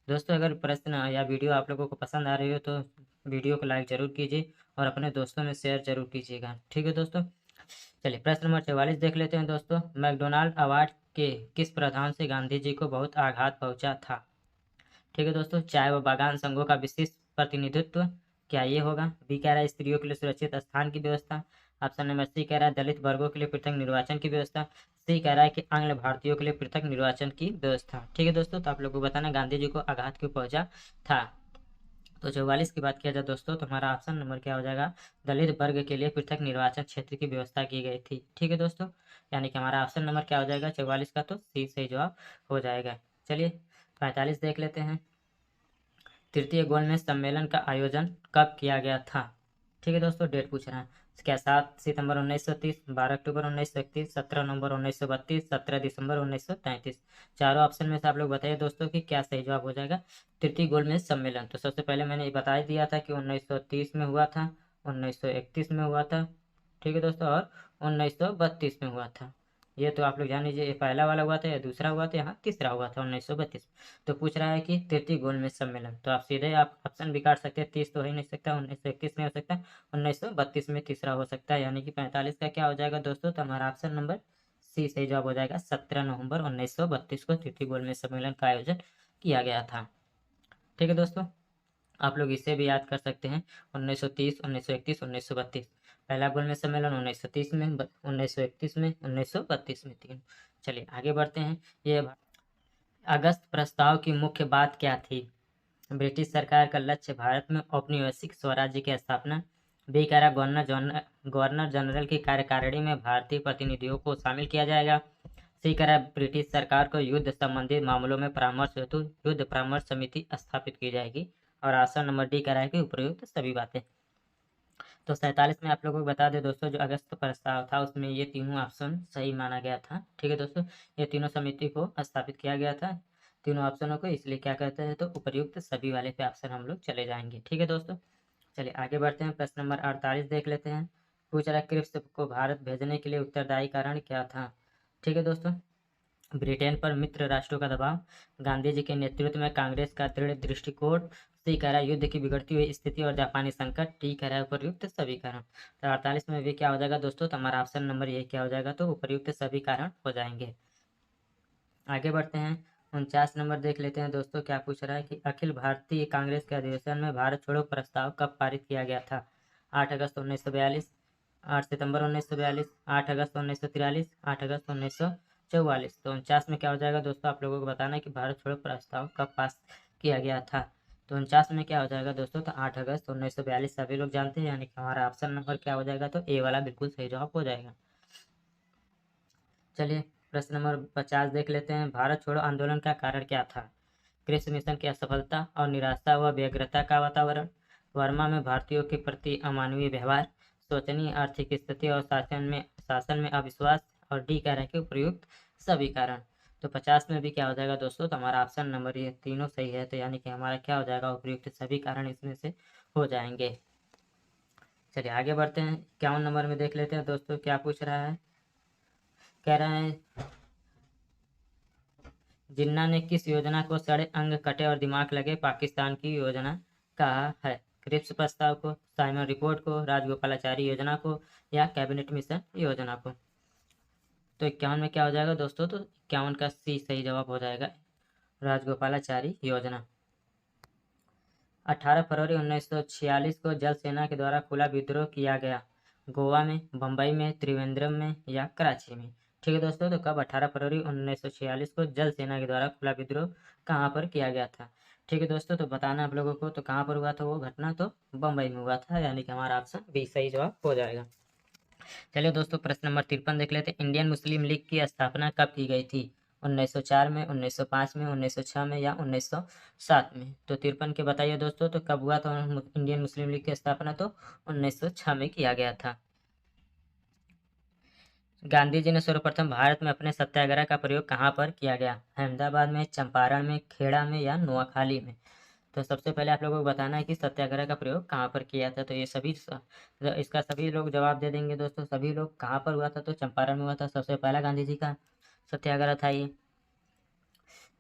दोस्तों अगर प्रश्न या वीडियो आप लोगों को पसंद आ रही हो तो वीडियो को लाइक जरूर कीजिए और अपने दोस्तों में शेयर जरूर कीजिएगा। ठीक है दोस्तों, चलिए प्रश्न नंबर 44 देख लेते हैं दोस्तों। मैकडोनाल्ड अवार्ड के किस प्रधान से गांधी जी को बहुत आघात पहुंचा था। ठीक है दोस्तों, चाय व बागान संघों का विशिष्ट प्रतिनिधित्व, क्या ये होगा। बी कह रहा है स्त्रियों के लिए सुरक्षित स्थान की व्यवस्था, ऑप्शन नंबर सी कह रहा है दलित वर्गों के लिए पृथक निर्वाचन की व्यवस्था, सी कह रहा है कि आंग्ल भारतीयों के लिए पृथक निर्वाचन की व्यवस्था। ठीक है दोस्तों, तो आप लोगों को बताना गांधी जी को आघात क्यों पहुंचा था। तो 44 की बात किया जाए दोस्तों, तो हमारा ऑप्शन नंबर क्या हो जाएगा, दलित वर्ग के लिए पृथक निर्वाचन क्षेत्र की व्यवस्था की गई थी। ठीक है दोस्तों, यानी कि हमारा ऑप्शन नंबर क्या हो जाएगा 44 का, तो सी सही जवाब हो जाएगा। चलिए 45 देख लेते हैं। तृतीय गोलमेज सम्मेलन का आयोजन कब किया गया था। ठीक है दोस्तों, डेट पूछ रहा है, क्या 7 सितंबर 1930, 12 अक्टूबर 1931, 17 नवंबर 1932, 17 दिसंबर 1933। चारों ऑप्शन में से आप लोग बताइए दोस्तों कि क्या सही जवाब हो जाएगा तृतीय गोलमेज सम्मेलन। तो सबसे पहले मैंने ये बता ही दिया था कि 1930 में हुआ था, 1931 में हुआ था, ठीक है दोस्तों, और 1932 में हुआ था। ये तो आप लोग जान लीजिए, ये पहला वाला हुआ था या दूसरा हुआ था, यहाँ तीसरा हुआ था 1932। तो पूछ रहा है कि तृतीय गोलमेज सम्मेलन, तो आप सीधे आप ऑप्शन भी काट सकते हैं, 30 तो हो ही नहीं सकता, 1931 में हो सकता है, 1932 में तीसरा हो सकता है, यानी कि 45 का क्या हो जाएगा दोस्तों, तो हमारा ऑप्शन नंबर सी सही जवाब हो जाएगा। 17 नवंबर 1932 को तृतीय गोलमेज सम्मेलन का आयोजन किया गया था। ठीक है दोस्तों, आप लोग इसे भी याद कर सकते हैं। 1930, 1931, 1932। पहला गोलमेज सम्मेलन 1930 में, 1931 में, 1932 में, तीन। चलिए आगे बढ़ते हैं। ये अगस्त प्रस्ताव की मुख्य बात क्या थी? ब्रिटिश सरकार का लक्ष्य भारत में औपनिवेशिक स्वराज्य की स्थापना। बी कह रहा गवर्नर जनरल की कार्यकारिणी में भारतीय प्रतिनिधियों को शामिल किया जाएगा। सी कह रहा ब्रिटिश सरकार को युद्ध संबंधित मामलों में परामर्श हेतु युद्ध परामर्श समिति स्थापित की जाएगी। और आसन नंबर डी कह रहा है कि उपयुक्त सभी बातें। तो 47 में आप लोगों को बता दें दोस्तों, जो अगस्त प्रस्ताव था उसमें ये तीनों ऑप्शन सही माना गया था। ठीक है दोस्तों, ये तीनों समिति को स्थापित किया गया था, तीनों ऑप्शनों को, इसलिए क्या कहते हैं तो उपयुक्त सभी वाले पे ऑप्शन हम लोग चले जाएंगे। ठीक है दोस्तों, चलिए आगे बढ़ते हैं। प्रश्न नंबर 48 देख लेते हैं। पूछ रहा है क्रिप्स को भारत भेजने के लिए उत्तरदायी कारण क्या था? ठीक है दोस्तों, ब्रिटेन पर मित्र राष्ट्रों का दबाव, गांधी जी के नेतृत्व में कांग्रेस का दृढ़ दृष्टिकोण, सी कह रहा है युद्ध की बिगड़ती हुई स्थिति और जापानी संकट, टी कह रहा है उपयुक्त सभी कारण। तो 48 में भी क्या हो जाएगा दोस्तों? तो हमारा ऑप्शन नंबर ये क्या हो जाएगा? तो उपयुक्त सभी कारण हो जाएंगे। आगे बढ़ते हैं। 49 नंबर देख लेते हैं दोस्तों, क्या पूछ रहा है कि अखिल भारतीय कांग्रेस के अधिवेशन में भारत छोड़ो प्रस्ताव कब पारित किया गया था? 8 अगस्त 1942, 8 सितंबर 1942, 8 अगस्त 1943, 8 अगस्त 1944। तो 49 में क्या हो जाएगा दोस्तों? आप लोगों को बताना है कि भारत छोड़ो प्रस्ताव कब पास किया गया था। तो 49 में क्या हो जाएगा दोस्तों? तो 8 अगस्त 1942 सभी लोग जानते हैं, यानी कि हमारा ऑप्शन नंबर क्या हो जाएगा? तो ए वाला बिल्कुल सही जवाब हो जाएगा। चलिए प्रश्न नंबर 50 देख लेते हैं। भारत छोड़ो आंदोलन का कारण क्या था? कृषि मिशन की असफलता और निराशा व व्यग्रता का वातावरण, वर्मा में भारतीयों के प्रति अमानवीय व्यवहार, शोचनीय आर्थिक स्थिति और शासन में अविश्वास, और डी कह रहा है कि उपयुक्त सभी कारण। तो 50 में भी क्या हो जाएगा दोस्तों? तो हमारा ऑप्शन नंबर ये तीनों सही है, तो यानी कि हमारा क्या हो जाएगा? उपयुक्त सभी कारण इसमें से हो जाएंगे। चलिए आगे बढ़ते हैं। 51 नंबर में देख लेते हैं दोस्तों, क्या पूछ रहा है? कह रहा है जिन्ना ने किस योजना को सड़े अंग कटे और दिमाग लगे पाकिस्तान की योजना कहा है? क्रिप्स प्रस्ताव को, साइमन रिपोर्ट को, राजगोपालाचारी योजना को, या कैबिनेट मिशन योजना को? तो 51 में क्या हो जाएगा दोस्तों? तो 51 का सी सही जवाब हो जाएगा, राजगोपालाचारी योजना। 18 फरवरी 1946 को जल सेना के द्वारा खुला विद्रोह किया गया। गोवा में, बम्बई में, त्रिवेंद्रम में, या कराची में? ठीक है दोस्तों, तो कब 18 फरवरी 1946 को जल सेना के द्वारा खुला विद्रोह कहाँ पर किया गया था? ठीक है दोस्तों, तो बताना आप लोगों को, तो कहाँ पर हुआ था वो घटना? तो बम्बई में हुआ था, यानी कि हमारा ऑप्शन बी सही जवाब हो जाएगा। चलिए दोस्तों प्रश्न नंबर 53 देख लेते हैं। इंडियन मुस्लिम लीग की स्थापना कब की गई थी? 1904 में, 1905 में, 1906 में, या 1907 में? तो 53 के बताइए दोस्तों, तो कब हुआ था इंडियन मुस्लिम लीग की स्थापना? तो 1906 में किया गया था। गांधी जी ने सर्वप्रथम भारत में अपने सत्याग्रह का प्रयोग कहाँ पर किया गया? अहमदाबाद में, चंपारण में, खेड़ा में, या नोआखाली में? तो सबसे पहले आप लोगों को बताना है कि सत्याग्रह का प्रयोग कहाँ पर किया था। तो ये इसका सभी लोग जवाब दे देंगे दोस्तों। सभी लोग कहाँ पर हुआ था? तो चंपारण में हुआ था, सबसे पहला गांधी जी का सत्याग्रह था ये।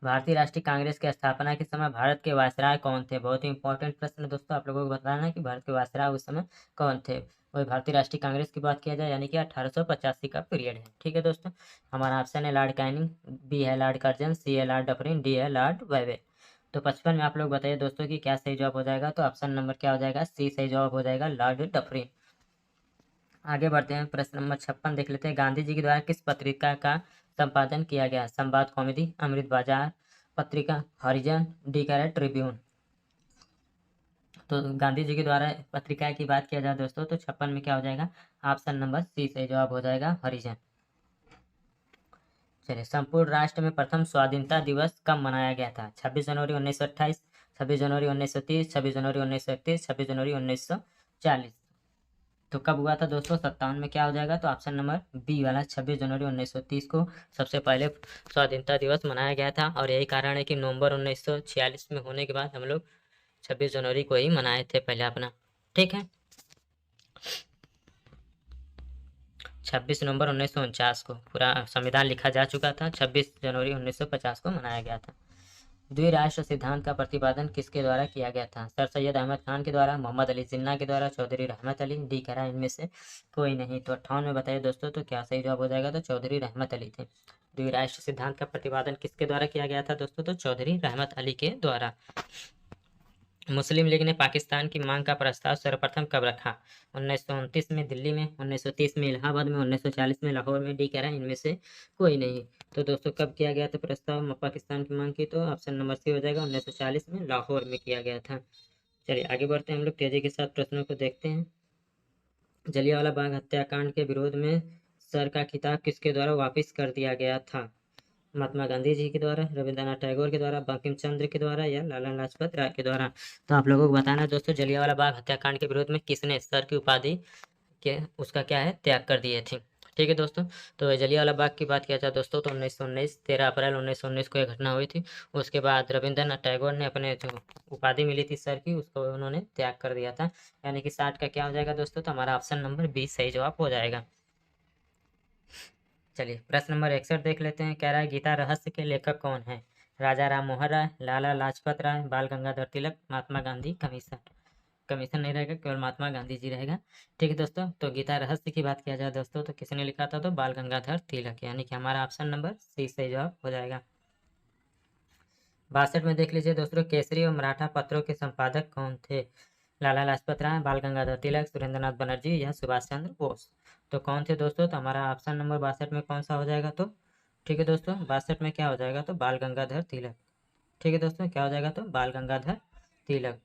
भारतीय राष्ट्रीय कांग्रेस की स्थापना के समय भारत के वायसराय कौन थे? बहुत ही इंपॉर्टेंट प्रश्न दोस्तों, आप लोगों को बताना है कि भारत के वायसराय उस समय कौन थे। वही भारतीय राष्ट्रीय कांग्रेस की बात किया जाए, यानी कि 1885 का पीरियड है। ठीक है दोस्तों, हमारा ऑप्शन है लॉर्ड कैनिंग, बी है लॉर्ड कर्जन, सी है लॉर्ड डफरिन, डी है लॉर्ड वेवे। तो 55 में आप लोग बताइए दोस्तों कि क्या सही जवाब हो जाएगा? तो ऑप्शन नंबर क्या हो जाएगा? सी सही जवाब हो जाएगा, लॉर्ड डफरिन। आगे बढ़ते हैं। प्रश्न नंबर 56 देख लेते हैं। गांधी जी के द्वारा किस पत्रिका का संपादन किया गया? संवाद कौमुदी, अमृत बाजार, पत्रिका हरिजन, डी कह रहा है ट्रिब्यून? तो गांधी जी के द्वारा पत्रिका की बात किया जाए दोस्तों, तो 56 में क्या हो जाएगा? ऑप्शन नंबर सी सही जवाब हो जाएगा, हरिजन। चलिए, संपूर्ण राष्ट्र में प्रथम स्वाधीनता दिवस कब मनाया गया था? 26 जनवरी 1928, 26 जनवरी 1930, 26 जनवरी 1931, 26 जनवरी 1940। तो कब हुआ था दोस्तों? 57 में क्या हो जाएगा? तो ऑप्शन नंबर बी वाला 26 जनवरी 1930 को सबसे पहले स्वाधीनता दिवस मनाया गया था। और यही कारण है कि नवंबर 1946 में होने के बाद हम लोग 26 जनवरी को ही मनाए थे पहले अपना। ठीक है, 26 नवंबर 1949 को पूरा संविधान लिखा जा चुका था, 26 जनवरी 1950 को मनाया गया था। द्विराष्ट्र सिद्धांत का प्रतिपादन किसके द्वारा किया गया था? सर सैयद अहमद खान के द्वारा, मोहम्मद अली जिन्ना के द्वारा, चौधरी रहमत अली, डी कह रहा है इनमें से कोई नहीं। तो 58 में बताइए दोस्तों, तो क्या सही जवाब हो जाएगा? तो चौधरी रहमत अली थे। द्विराष्ट्र सिद्धांत का प्रतिपादन किसके द्वारा किया गया था दोस्तों? तो चौधरी रहमत अली के द्वारा। मुस्लिम लीग ने पाकिस्तान की मांग का प्रस्ताव सर्वप्रथम कब रखा? 1929 में दिल्ली में, 1930 में इलाहाबाद में, 1940 में लाहौर में, डी कह रहा है इनमें से कोई नहीं। तो दोस्तों कब किया गया था प्रस्ताव पाकिस्तान की मांग की? तो ऑप्शन नंबर सी हो जाएगा, 1940 में लाहौर में किया गया था। चलिए आगे बढ़ते हैं, हम लोग तेजी के साथ प्रश्नों को देखते हैं। जलियांवाला बाग हत्याकांड के विरोध में सर का खिताब किसके द्वारा वापिस कर दिया गया था? महात्मा गांधी जी के द्वारा, रविंद्रनाथ टैगोर के द्वारा, बंकिम चंद्र के द्वारा या लाला लाजपत राय के द्वारा। तो आप लोगों को बताना है दोस्तों, जलियांवाला बाग हत्याकांड के विरोध में किसने सर की उपाधि के उसका क्या है त्याग कर दिए थे? ठीक है दोस्तों, तो जलियांवाला बाग की बात किया जाए दोस्तों तो 1919 13 अप्रैल 1919 को यह घटना हुई थी। उसके बाद रविंद्रनाथ टैगोर ने अपने जो उपाधि मिली थी सर की उसको उन्होंने त्याग कर दिया था। यानी कि 60 का क्या हो जाएगा दोस्तों? तो हमारा ऑप्शन नंबर बी सही जवाब हो जाएगा। चलिए प्रश्न नंबर 61 देख लेते हैं। कह रहा है गीता रहस्य के लेखक कौन है? राजा राम मोहन राय, लाला लाजपत राय, बाल गंगाधर तिलक, महात्मा गांधी कमीशन। कमीशन नहीं रहेगा, केवल महात्मा गांधी जी रहेगा। ठीक है दोस्तों, तो गीता रहस्य की बात किया जाए दोस्तों तो किसने लिखा था? तो बाल गंगाधर तिलक, यानी कि हमारा ऑप्शन नंबर सी सही जवाब हो जाएगा। 62 में देख लीजिए दोस्तों, केसरी और मराठा पत्रों के संपादक कौन थे? लाला लाजपत राय, बाल गंगाधर तिलक, सुरेंद्रनाथ बनर्जी या सुभाष चंद्र बोस। तो कौन थे दोस्तों? तो हमारा ऑप्शन नंबर 62 में कौन सा हो जाएगा? तो ठीक है दोस्तों, 62 में क्या हो जाएगा? तो बाल गंगाधर तिलक। ठीक है दोस्तों, क्या हो जाएगा? तो बाल गंगाधर तिलक।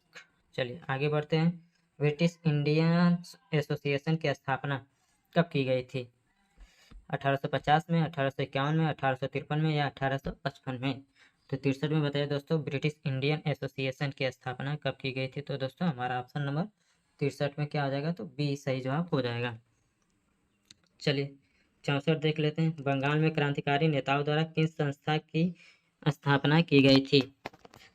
चलिए आगे बढ़ते हैं। ब्रिटिश इंडियन एसोसिएशन की स्थापना कब की गई थी? 1850 में, 1851 में, 1853 में या 1855 में? तो 63 में बताइए दोस्तों, ब्रिटिश इंडियन एसोसिएशन की स्थापना कब की गई थी? तो दोस्तों हमारा ऑप्शन नंबर 63 में क्या हो जाएगा? तो बी सही जवाब हो जाएगा। चलिए 64 देख लेते हैं। बंगाल में क्रांतिकारी नेताओं द्वारा किस संस्था की स्थापना की गई थी?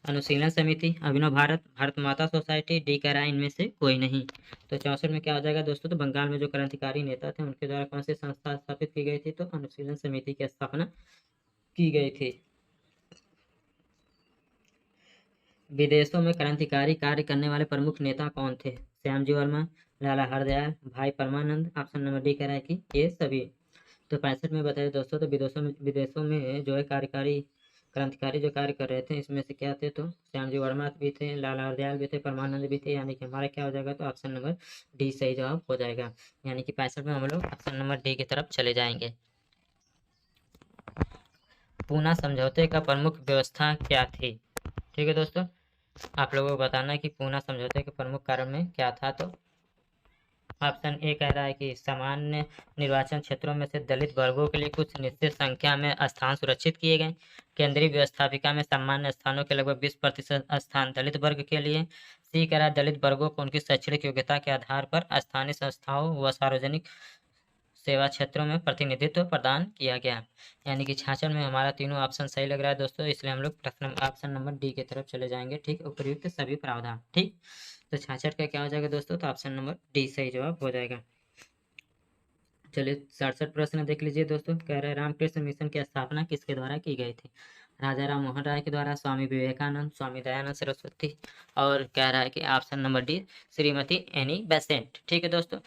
अनुशीलन समिति, अभिनव भारत, भारत माता सोसाइटी, डी कह रहा है इनमें से कोई नहीं। तो 64 में क्या हो जाएगा दोस्तों? तो बंगाल में जो क्रांतिकारी नेता थे उनके द्वारा कौन सी संस्था स्थापित की गई थी? तो अनुशीलन समिति की स्थापना की गई थी। विदेशों में क्रांतिकारी कार्य करने वाले प्रमुख नेता कौन थे? श्यामजी वर्मा, लाला हरदयाल, भाई परमानंद, ऑप्शन नंबर डी कह रहा है कि ये सभी। तो 65 में बताइए दोस्तों, तो विदेशों में जो है कार्यकारी क्रांतिकारी जो कार्य कर रहे थे इसमें से क्या थे? तो श्यामजी वर्मा भी थे, लाला हरदयाल भी थे, परमानंद भी थे, यानी कि हमारा क्या हो जाएगा? तो ऑप्शन नंबर डी सही जवाब हो जाएगा। यानी कि 65 में हम लोग ऑप्शन नंबर डी की तरफ चले जाएंगे। पूना समझौते का प्रमुख व्यवस्था क्या थी? ठीक है दोस्तों, आप लोगों को बताना है कि पूना समझौते के प्रमुख कारण में क्या था। तो ऑप्शन ए कह रहा है कि सामान्य निर्वाचन क्षेत्रों में से दलित वर्गों के लिए कुछ निश्चित संख्या में स्थान सुरक्षित किए गए। केंद्रीय व्यवस्थापिका में सामान्य स्थानों के लगभग 20% स्थान दलित वर्ग के लिए। सी कह रहा है दलित वर्गों को उनकी शैक्षणिक योग्यता के आधार पर स्थानीय संस्थाओं व सार्वजनिक सेवा क्षेत्रों में प्रतिनिधित्व प्रदान किया गया। यानी कि 66 में हमारा तीनों ऑप्शन सही लग रहा है दोस्तों, इसलिए हम लोग प्रश्न ऑप्शन नंबर डी की तरफ चले जाएंगे। ठीक, उपयुक्त सभी प्रावधान। ठीक, तो 66 का क्या हो जाएगा दोस्तों? तो ऑप्शन नंबर डी सही जवाब हो जाएगा। चलिए 67 प्रश्न देख लीजिए दोस्तों। कह रहे हैं रामकृष्ण मिशन की स्थापना किसके द्वारा की गई थी? राजा राम मोहन राय के द्वारा, स्वामी विवेकानंद, स्वामी दयानंद सरस्वती, और कह रहा है कि option number D Shrimati Annie Besant. ठीक है दोस्तों,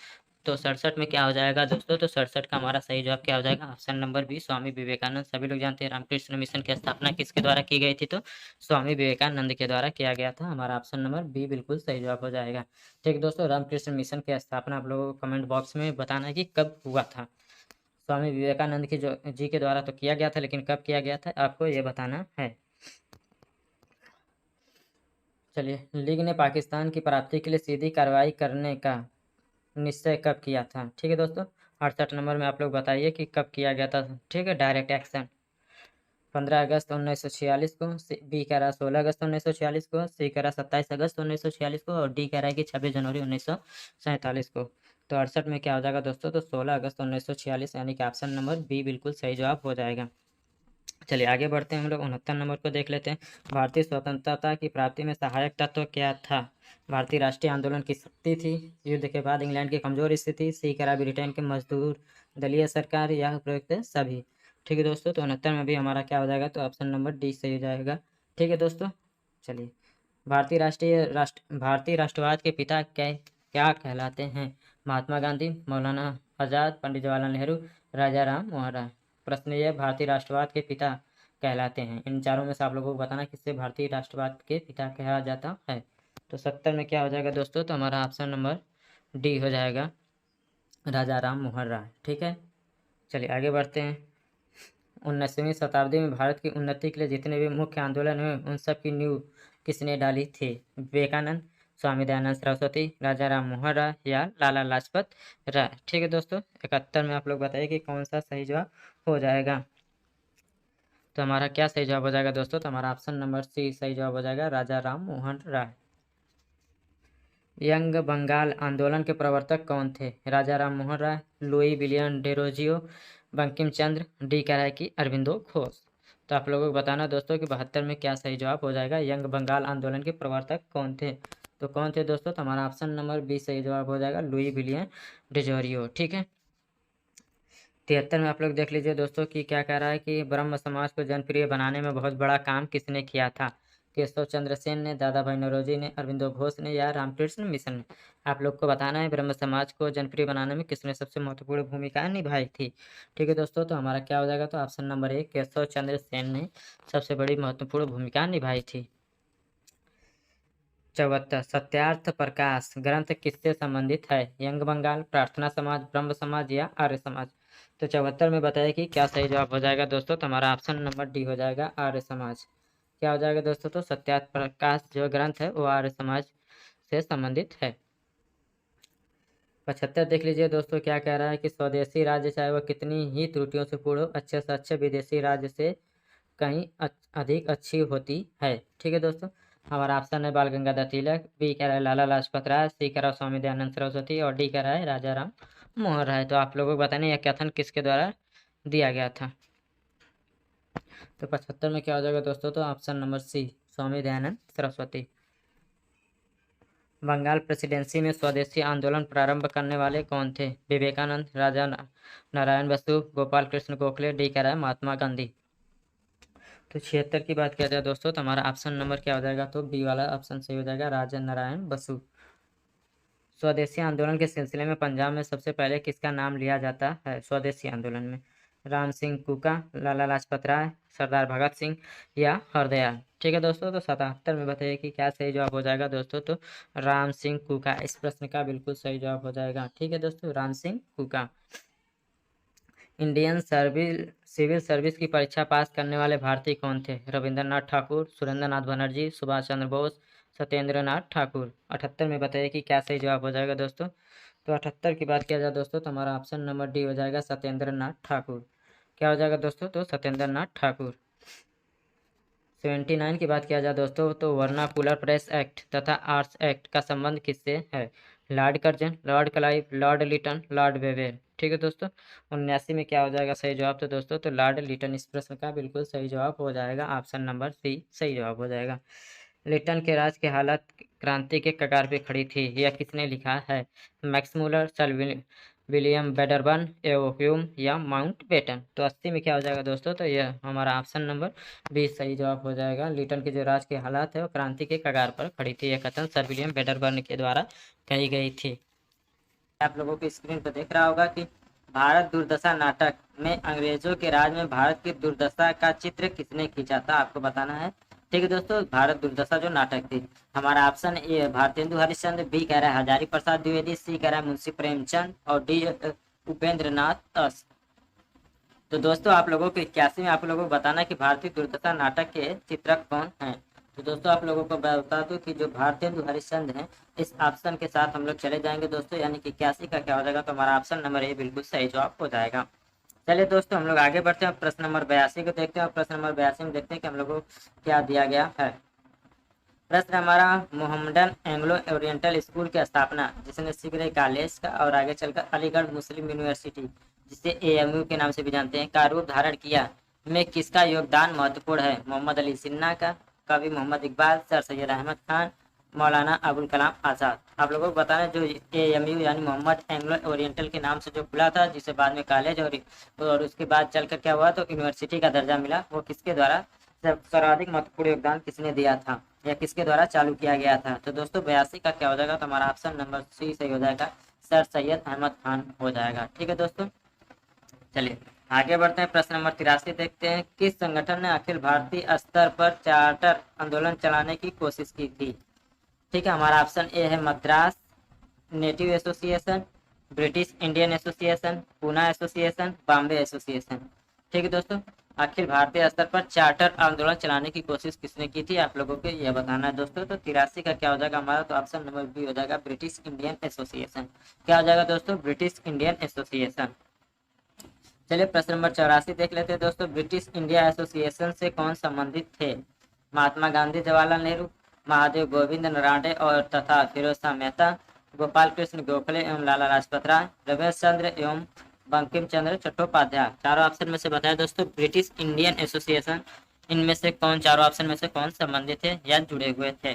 तो 67 में क्या हो जाएगा दोस्तों? तो 67 का हमारा सही जवाब क्या हो जाएगा? Option number B Swami Vivekananda. सभी लोग जानते हैं रामकृष्ण मिशन की स्थापना किसके द्वारा की गई थी? तो स्वामी विवेकानंद के द्वारा किया गया था। हमारा ऑप्शन नंबर बी बिल्कुल सही जवाब हो जाएगा। ठीक दोस्तों, रामकृष्ण मिशन की स्थापना आप लोगों को कमेंट बॉक्स में बताना है कि कब हुआ था। स्वामी विवेकानंद की जो जी के द्वारा तो किया गया था, लेकिन कब किया गया था आपको ये बताना है। चलिए, लीग ने पाकिस्तान की प्राप्ति के लिए सीधी कार्रवाई करने का निश्चय कब किया था? ठीक है दोस्तों, 68 नंबर में आप लोग बताइए कि कब किया गया था। ठीक है, डायरेक्ट एक्शन 15 अगस्त 1946 को, बी कह रहा है 16 अगस्त 1946 को, सी कह रहा है 27 अगस्त 1946 को, और डी कह रहा है कि 26 जनवरी 1947 को। तो 68 में क्या हो जाएगा दोस्तों? तो 16 अगस्त 1946, यानी कि ऑप्शन नंबर बी बिल्कुल सही जवाब हो जाएगा। चलिए आगे बढ़ते हैं, हम लोग 69 नंबर को देख लेते हैं। भारतीय स्वतंत्रता की प्राप्ति में सहायक तत्व क्या था? भारतीय राष्ट्रीय आंदोलन की शक्ति थी, युद्ध के बाद इंग्लैंड की कमजोर स्थिति, सी करा ब्रिटेन के मजदूर दलीय सरकार, या उपयुक्त सभी। ठीक है दोस्तों, तो 69 में भी हमारा क्या हो जाएगा? तो ऑप्शन नंबर डी सही हो जाएगा। ठीक है दोस्तों, चलिए। भारतीय राष्ट्रवाद के पिता क्या कहलाते हैं? महात्मा गांधी, मौलाना आज़ाद, पंडित जवाहरलाल नेहरू, राजा राम मोहन राय। प्रश्न ये भारतीय राष्ट्रवाद के पिता कहलाते हैं। इन चारों में से आप लोगों को बताना किससे भारतीय राष्ट्रवाद के पिता कहा जाता है। तो 70 में क्या हो जाएगा दोस्तों? तो हमारा ऑप्शन नंबर डी हो जाएगा, राजा राम मोहन राय। ठीक है, चलिए आगे बढ़ते हैं। 19वीं शताब्दी में भारत की उन्नति के लिए जितने भी मुख्य आंदोलन हुए उन सब की नींव किसने डाली थी? विवेकानंद, स्वामी दयानंद सरस्वती, राजा राम मोहन राय या लाला लाजपत राय। ठीक है दोस्तों, 71 में आप लोग बताइए कि कौन सा सही जवाब हो जाएगा। तो हमारा क्या सही जवाब हो जाएगा दोस्तों? तो हमारा ऑप्शन नंबर सी सही जवाब हो जाएगा, राजा राम मोहन राय। यंग बंगाल आंदोलन के प्रवर्तक कौन थे? राजा Ram Mohan Roy, Louis William Derozio, Bankim Chandra, D कराए की अरविंदो घोष। तो आप लोगों को बताना दोस्तों कि 72 में क्या सही जवाब हो जाएगा। यंग बंगाल आंदोलन के प्रवर्तक कौन थे? तो कौन थे दोस्तों? तो हमारा ऑप्शन नंबर बी सही जवाब हो जाएगा, लुई विलियम डेरोजियो। ठीक है, 73 में आप लोग देख लीजिए दोस्तों कि क्या कह रहा है कि ब्रह्म समाज को जनप्रिय बनाने में बहुत बड़ा काम किसने किया था? केशव चंद्र सेन ने, दादा भाई नौरोजी ने, अरविंदो घोष ने या रामकृष्ण मिशन ने। आप लोग को बताना है ब्रह्म समाज को जनप्रिय बनाने में किसने सबसे महत्वपूर्ण भूमिका निभाई थी। ठीक है दोस्तों, तो हमारा क्या हो जाएगा? तो option number A Keshav Chandra Sen ने सबसे बड़ी महत्वपूर्ण भूमिका निभाई थी। 74 सत्यार्थ प्रकाश ग्रंथ किससे संबंधित है? यंग बंगाल, प्रार्थना समाज, ब्रह्म समाज या आर्य समाज। तो 74 में बताया कि क्या सही जवाब हो जाएगा दोस्तों? तो हमारा ऑप्शन नंबर डी हो जाएगा, आर्य समाज। क्या हो जाएगा दोस्तों? तो सत्यार्थ प्रकाश जो ग्रंथ है वो आर्य समाज से संबंधित है। 75 देख लीजिए दोस्तों, क्या कह रहा है कि स्वदेशी राज्य चाहे वह कितनी ही त्रुटियों से पूर्ण हो, अच्छे से अच्छे विदेशी राज्य से कहीं अधिक अच्छी होती है। ठीक है दोस्तों, हमारा ऑप्शन है बाल गंगाधर तिलक, बी कह रहा है लाला लाजपत राय, सी कह रहा है स्वामी दयानंद सरस्वती और डी कह रहा है राजा राम मोहन राय। तो आप लोगों को बताना यह कथन किसके द्वारा दिया गया था। तो 75 में क्या हो जाएगा दोस्तों? तो option number C Swami Dayanand Saraswati. Bengal presidency में स्वदेशी आंदोलन प्रारंभ करने वाले कौन थे? विवेकानंद, राजा नारायण बसु, गोपाल कृष्ण गोखले, डी कह रहा है महात्मा गांधी। तो 76 की बात किया जाए दोस्तों तो हमारा ऑप्शन नंबर क्या हो जाएगा? तो बी वाला ऑप्शन सही हो जाएगा, राजा नारायण बसु। स्वदेशी आंदोलन के सिलसिले में पंजाब में सबसे पहले किसका नाम लिया जाता है? स्वदेशी आंदोलन में राम सिंह कुका, लाला लाजपत राय, सरदार भगत सिंह या हरदयाल। ठीक है दोस्तों, तो 77 में बताइए कि क्या सही जवाब हो जाएगा दोस्तों? तो राम सिंह कुका इस प्रश्न का बिल्कुल सही जवाब हो जाएगा। ठीक है दोस्तों, राम सिंह कुका। इंडियन सिविल सर्विस की परीक्षा पास करने वाले भारतीय कौन थे? रविंद्रनाथ ठाकुर, सुरेंद्र नाथ बनर्जी, सुभाष चंद्र बोस, सत्येंद्र नाथ ठाकुर। 78 में बताइए कि क्या सही जवाब हो जाएगा दोस्तों? तो 78 की बात किया जाए दोस्तों तो हमारा ऑप्शन नंबर डी हो जाएगा, सत्येंद्र नाथ ठाकुर। क्या हो जाएगा दोस्तों? तो सत्येंद्र नाथ ठाकुर। 79 की बात किया जाए दोस्तों तो वर्नाकुलर प्रेस एक्ट तथा आर्ट्स एक्ट का संबंध किससे है? Lord Curzon, Lord Clive, Lord Lytton, Lord Wavell. ठीक है दोस्तों, 79 में क्या हो जाएगा सही जवाब? तो दोस्तों तो लॉर्ड लिटन इस प्रश्न का बिल्कुल सही जवाब हो जाएगा। ऑप्शन नंबर सी सही जवाब हो जाएगा। लिटन के राज की हालत क्रांति के कगार पे खड़ी थी, यह किसने लिखा है? Max Muller, sir William Wedderburn, Hume या माउंटबेटन। तो 80 में क्या हो जाएगा दोस्तों? तो यह हमारा ऑप्शन नंबर बी सही जवाब हो जाएगा। लिटन की जो राज की हालात है वो क्रांति के कगार पर खड़ी थी, यह कथन सर विलियम बेडरबर्न के द्वारा कही गई थी। आप लोगों की स्क्रीन पर देख रहा होगा कि भारत दुर्दशा नाटक में अंग्रेजों के राज में भारत की दुर्दशा का चित्र किसने खींचा था? आपको बताना है। ठीक है दोस्तों, भारत दुर्दशा जो नाटक थी, हमारा option A Bharatendu Harishchandra, B कह रहा है हजारी प्रसाद द्विवेदी, सी कह रहा है मुंशी प्रेमचंद और डी उपेंद्र नाथ तस। तो दोस्तों आप लोगों को 81 में आप लोगों को बताना कि भारतीय दुर्दशा नाटक के चित्रक कौन हैं। तो दोस्तों आप लोगों को बता दूं कि जो भारतेंदु हरिश्चंद्र हैं इस ऑप्शन के साथ हम लोग चले जाएंगे दोस्तों, यानी कि 81 का क्या हो जाएगा? तो हमारा ऑप्शन नंबर ए बिल्कुल सही जवाब हो जाएगा। चलिए दोस्तों हम लोग आगे बढ़ते हैं, प्रश्न नंबर 82 को देखते हैं और प्रश्न नंबर 82 में देखते हैं कि हम लोगों को क्या दिया गया है। प्रश्न हमारा मोहम्मडन एंग्लो ओरिएंटल स्कूल की स्थापना जिसने शीघ्र कॉलेज का और आगे चलकर अलीगढ़ मुस्लिम यूनिवर्सिटी जिसे एएमयू के नाम से भी जानते हैं का रूप धारण किया में किसका योगदान महत्वपूर्ण है? मोहम्मद अली जिन्ना का, कवि मोहम्मद इकबाल, सर सैयद अहमद खान, मौलाना अबुल कलाम आज़ाद। आप लोगों को बताना जो एएमयू यानी मोहम्मद एंग्लो ओरिएंटल के नाम से जो खुला था, जिसे बाद में कॉलेज और उसके बाद चलकर क्या हुआ तो यूनिवर्सिटी का दर्जा मिला, वो किसके द्वारा सर्वाधिक महत्वपूर्ण योगदान किसने दिया था या किसके द्वारा चालू किया गया था? तो दोस्तों 82 का क्या हो जाएगा? तो हमारा ऑप्शन नंबर सी सही हो जाएगा, सर सैयद अहमद खान हो जाएगा। ठीक है दोस्तों, चलिए आगे बढ़ते हैं। प्रश्न नंबर 83 देखते हैं, किस संगठन ने अखिल भारतीय स्तर पर चार्टर आंदोलन चलाने की कोशिश की थी? ठीक है, हमारा ऑप्शन ए है Madras native association, British Indian association, Poona association, Bombay association. ठीक है दोस्तों, अखिल भारतीय स्तर पर चार्टर आंदोलन चलाने की कोशिश किसने की थी, आप लोगों को यह बताना है दोस्तों। तो 83 का क्या हो जाएगा हमारा? तो ऑप्शन नंबर बी हो जाएगा, ब्रिटिश इंडियन एसोसिएशन। क्या हो जाएगा दोस्तों? British Indian association. चलिए प्रश्न नंबर 84 देख लेते हैं दोस्तों, ब्रिटिश इंडिया एसोसिएशन से कौन संबंधित थे? महात्मा गांधी, जवाहरलाल नेहरू, महादेव गोविंद नराडे और तथा फिरोज शाह मेहता, गोपाल कृष्ण गोखले एवं लाला लाजपत राय, रमेश चंद्र एवं बंकिम चंद्र चट्टोपाध्याय। चारों ऑप्शन में से बताया दोस्तों, ब्रिटिश इंडियन एसोसिएशन इनमें से कौन, चारों ऑप्शन में से कौन संबंधित थे या जुड़े हुए थे?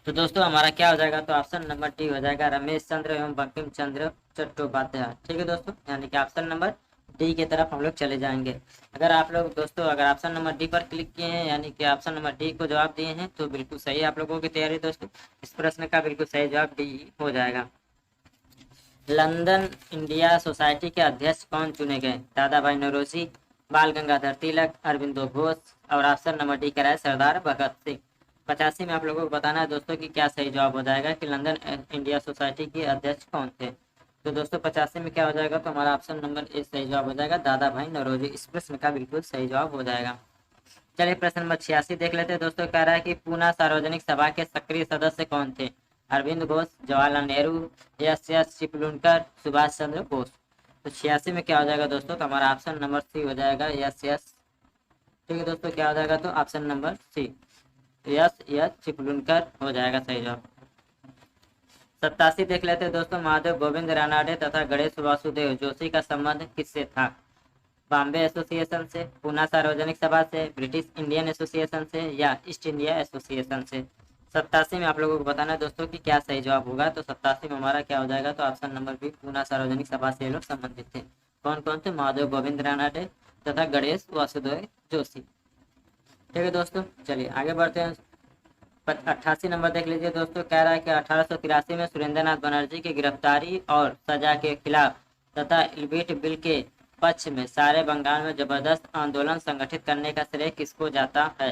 तो दोस्तों हमारा क्या हो जाएगा? तो ऑप्शन नंबर डी हो जाएगा, रमेश चंद्र एवं बंकिम चंद्र चट्टोपाध्याय। ठीक है दोस्तों, यानी कि ऑप्शन नंबर डी की तरफ हम लोग चले जाएंगे। अगर आप लोग दोस्तों अगर ऑप्शन नंबर डी पर क्लिक किए हैं, यानी कि ऑप्शन नंबर डी को जवाब दिए हैं, तो बिल्कुल सही आप लोगों की तैयारी दोस्तों। इस प्रश्न का बिल्कुल सही जवाब डी हो जाएगा। लंदन इंडिया सोसाइटी के अध्यक्ष कौन चुने गए? दादा भाई नौरोजी, बाल गंगाधर तिलक, अरविंदो घोष और ऑप्शन नंबर डी कराए सरदार भगत सिंह। 85 में आप लोगों को बताना है दोस्तों कि क्या सही जवाब हो जाएगा कि लंदन इंडिया सोसाइटी के अध्यक्ष कौन थे। तो दोस्तों 85 में क्या हो जाएगा? तो हमारा ऑप्शन नंबर ए सही जवाब हो जाएगा, दादा भाई नौरोजी। इस प्रश्न का बिल्कुल सही जवाब हो जाएगा। चलिए प्रश्न नंबर 86 देख लेते हैं दोस्तों। कह रहा है कि पूना सार्वजनिक सभा के सक्रिय सदस्य कौन थे? अरविंद घोष, जवाहरलाल नेहरू, एस चिपलुनकर, सुभाष चंद्र बोस। तो 86 में क्या हो जाएगा दोस्तों? तो हमारा ऑप्शन नंबर सी हो जाएगा, एस। ठीक है दोस्तों, क्या हो जाएगा? तो ऑप्शन नंबर सी एस चिपलुनकर हो जाएगा सही जवाब। 87 देख लेते हैं दोस्तों। महादेव गोविंद रानाडे तथा गणेश वासुदेव जोशी का संबंध किससे था? बॉम्बे एसोसिएशन से, पूना सार्वजनिक सभा से, ब्रिटिश इंडियन एसोसिएशन से या ईस्ट इंडिया एसोसिएशन से। 87 में आप लोगों को बताना है दोस्तों कि क्या सही जवाब होगा। तो 87 में हमारा क्या हो जाएगा? तो ऑप्शन नंबर बी, पूना सार्वजनिक सभा से ये लोग संबंधित थे। कौन कौन थे? महादेव गोविंद रानाडे तथा गणेश वासुदेव जोशी। ठीक है दोस्तों, चलिए आगे बढ़ते हैं। 88 नंबर देख लीजिए दोस्तों। कह रहा है कि 1883 में सुरेंद्र नाथ बनर्जी की गिरफ्तारी और सजा के खिलाफ तथा इल्बिट बिल के पक्ष में सारे बंगाल में जबरदस्त आंदोलन संगठित करने का श्रेय किसको जाता है?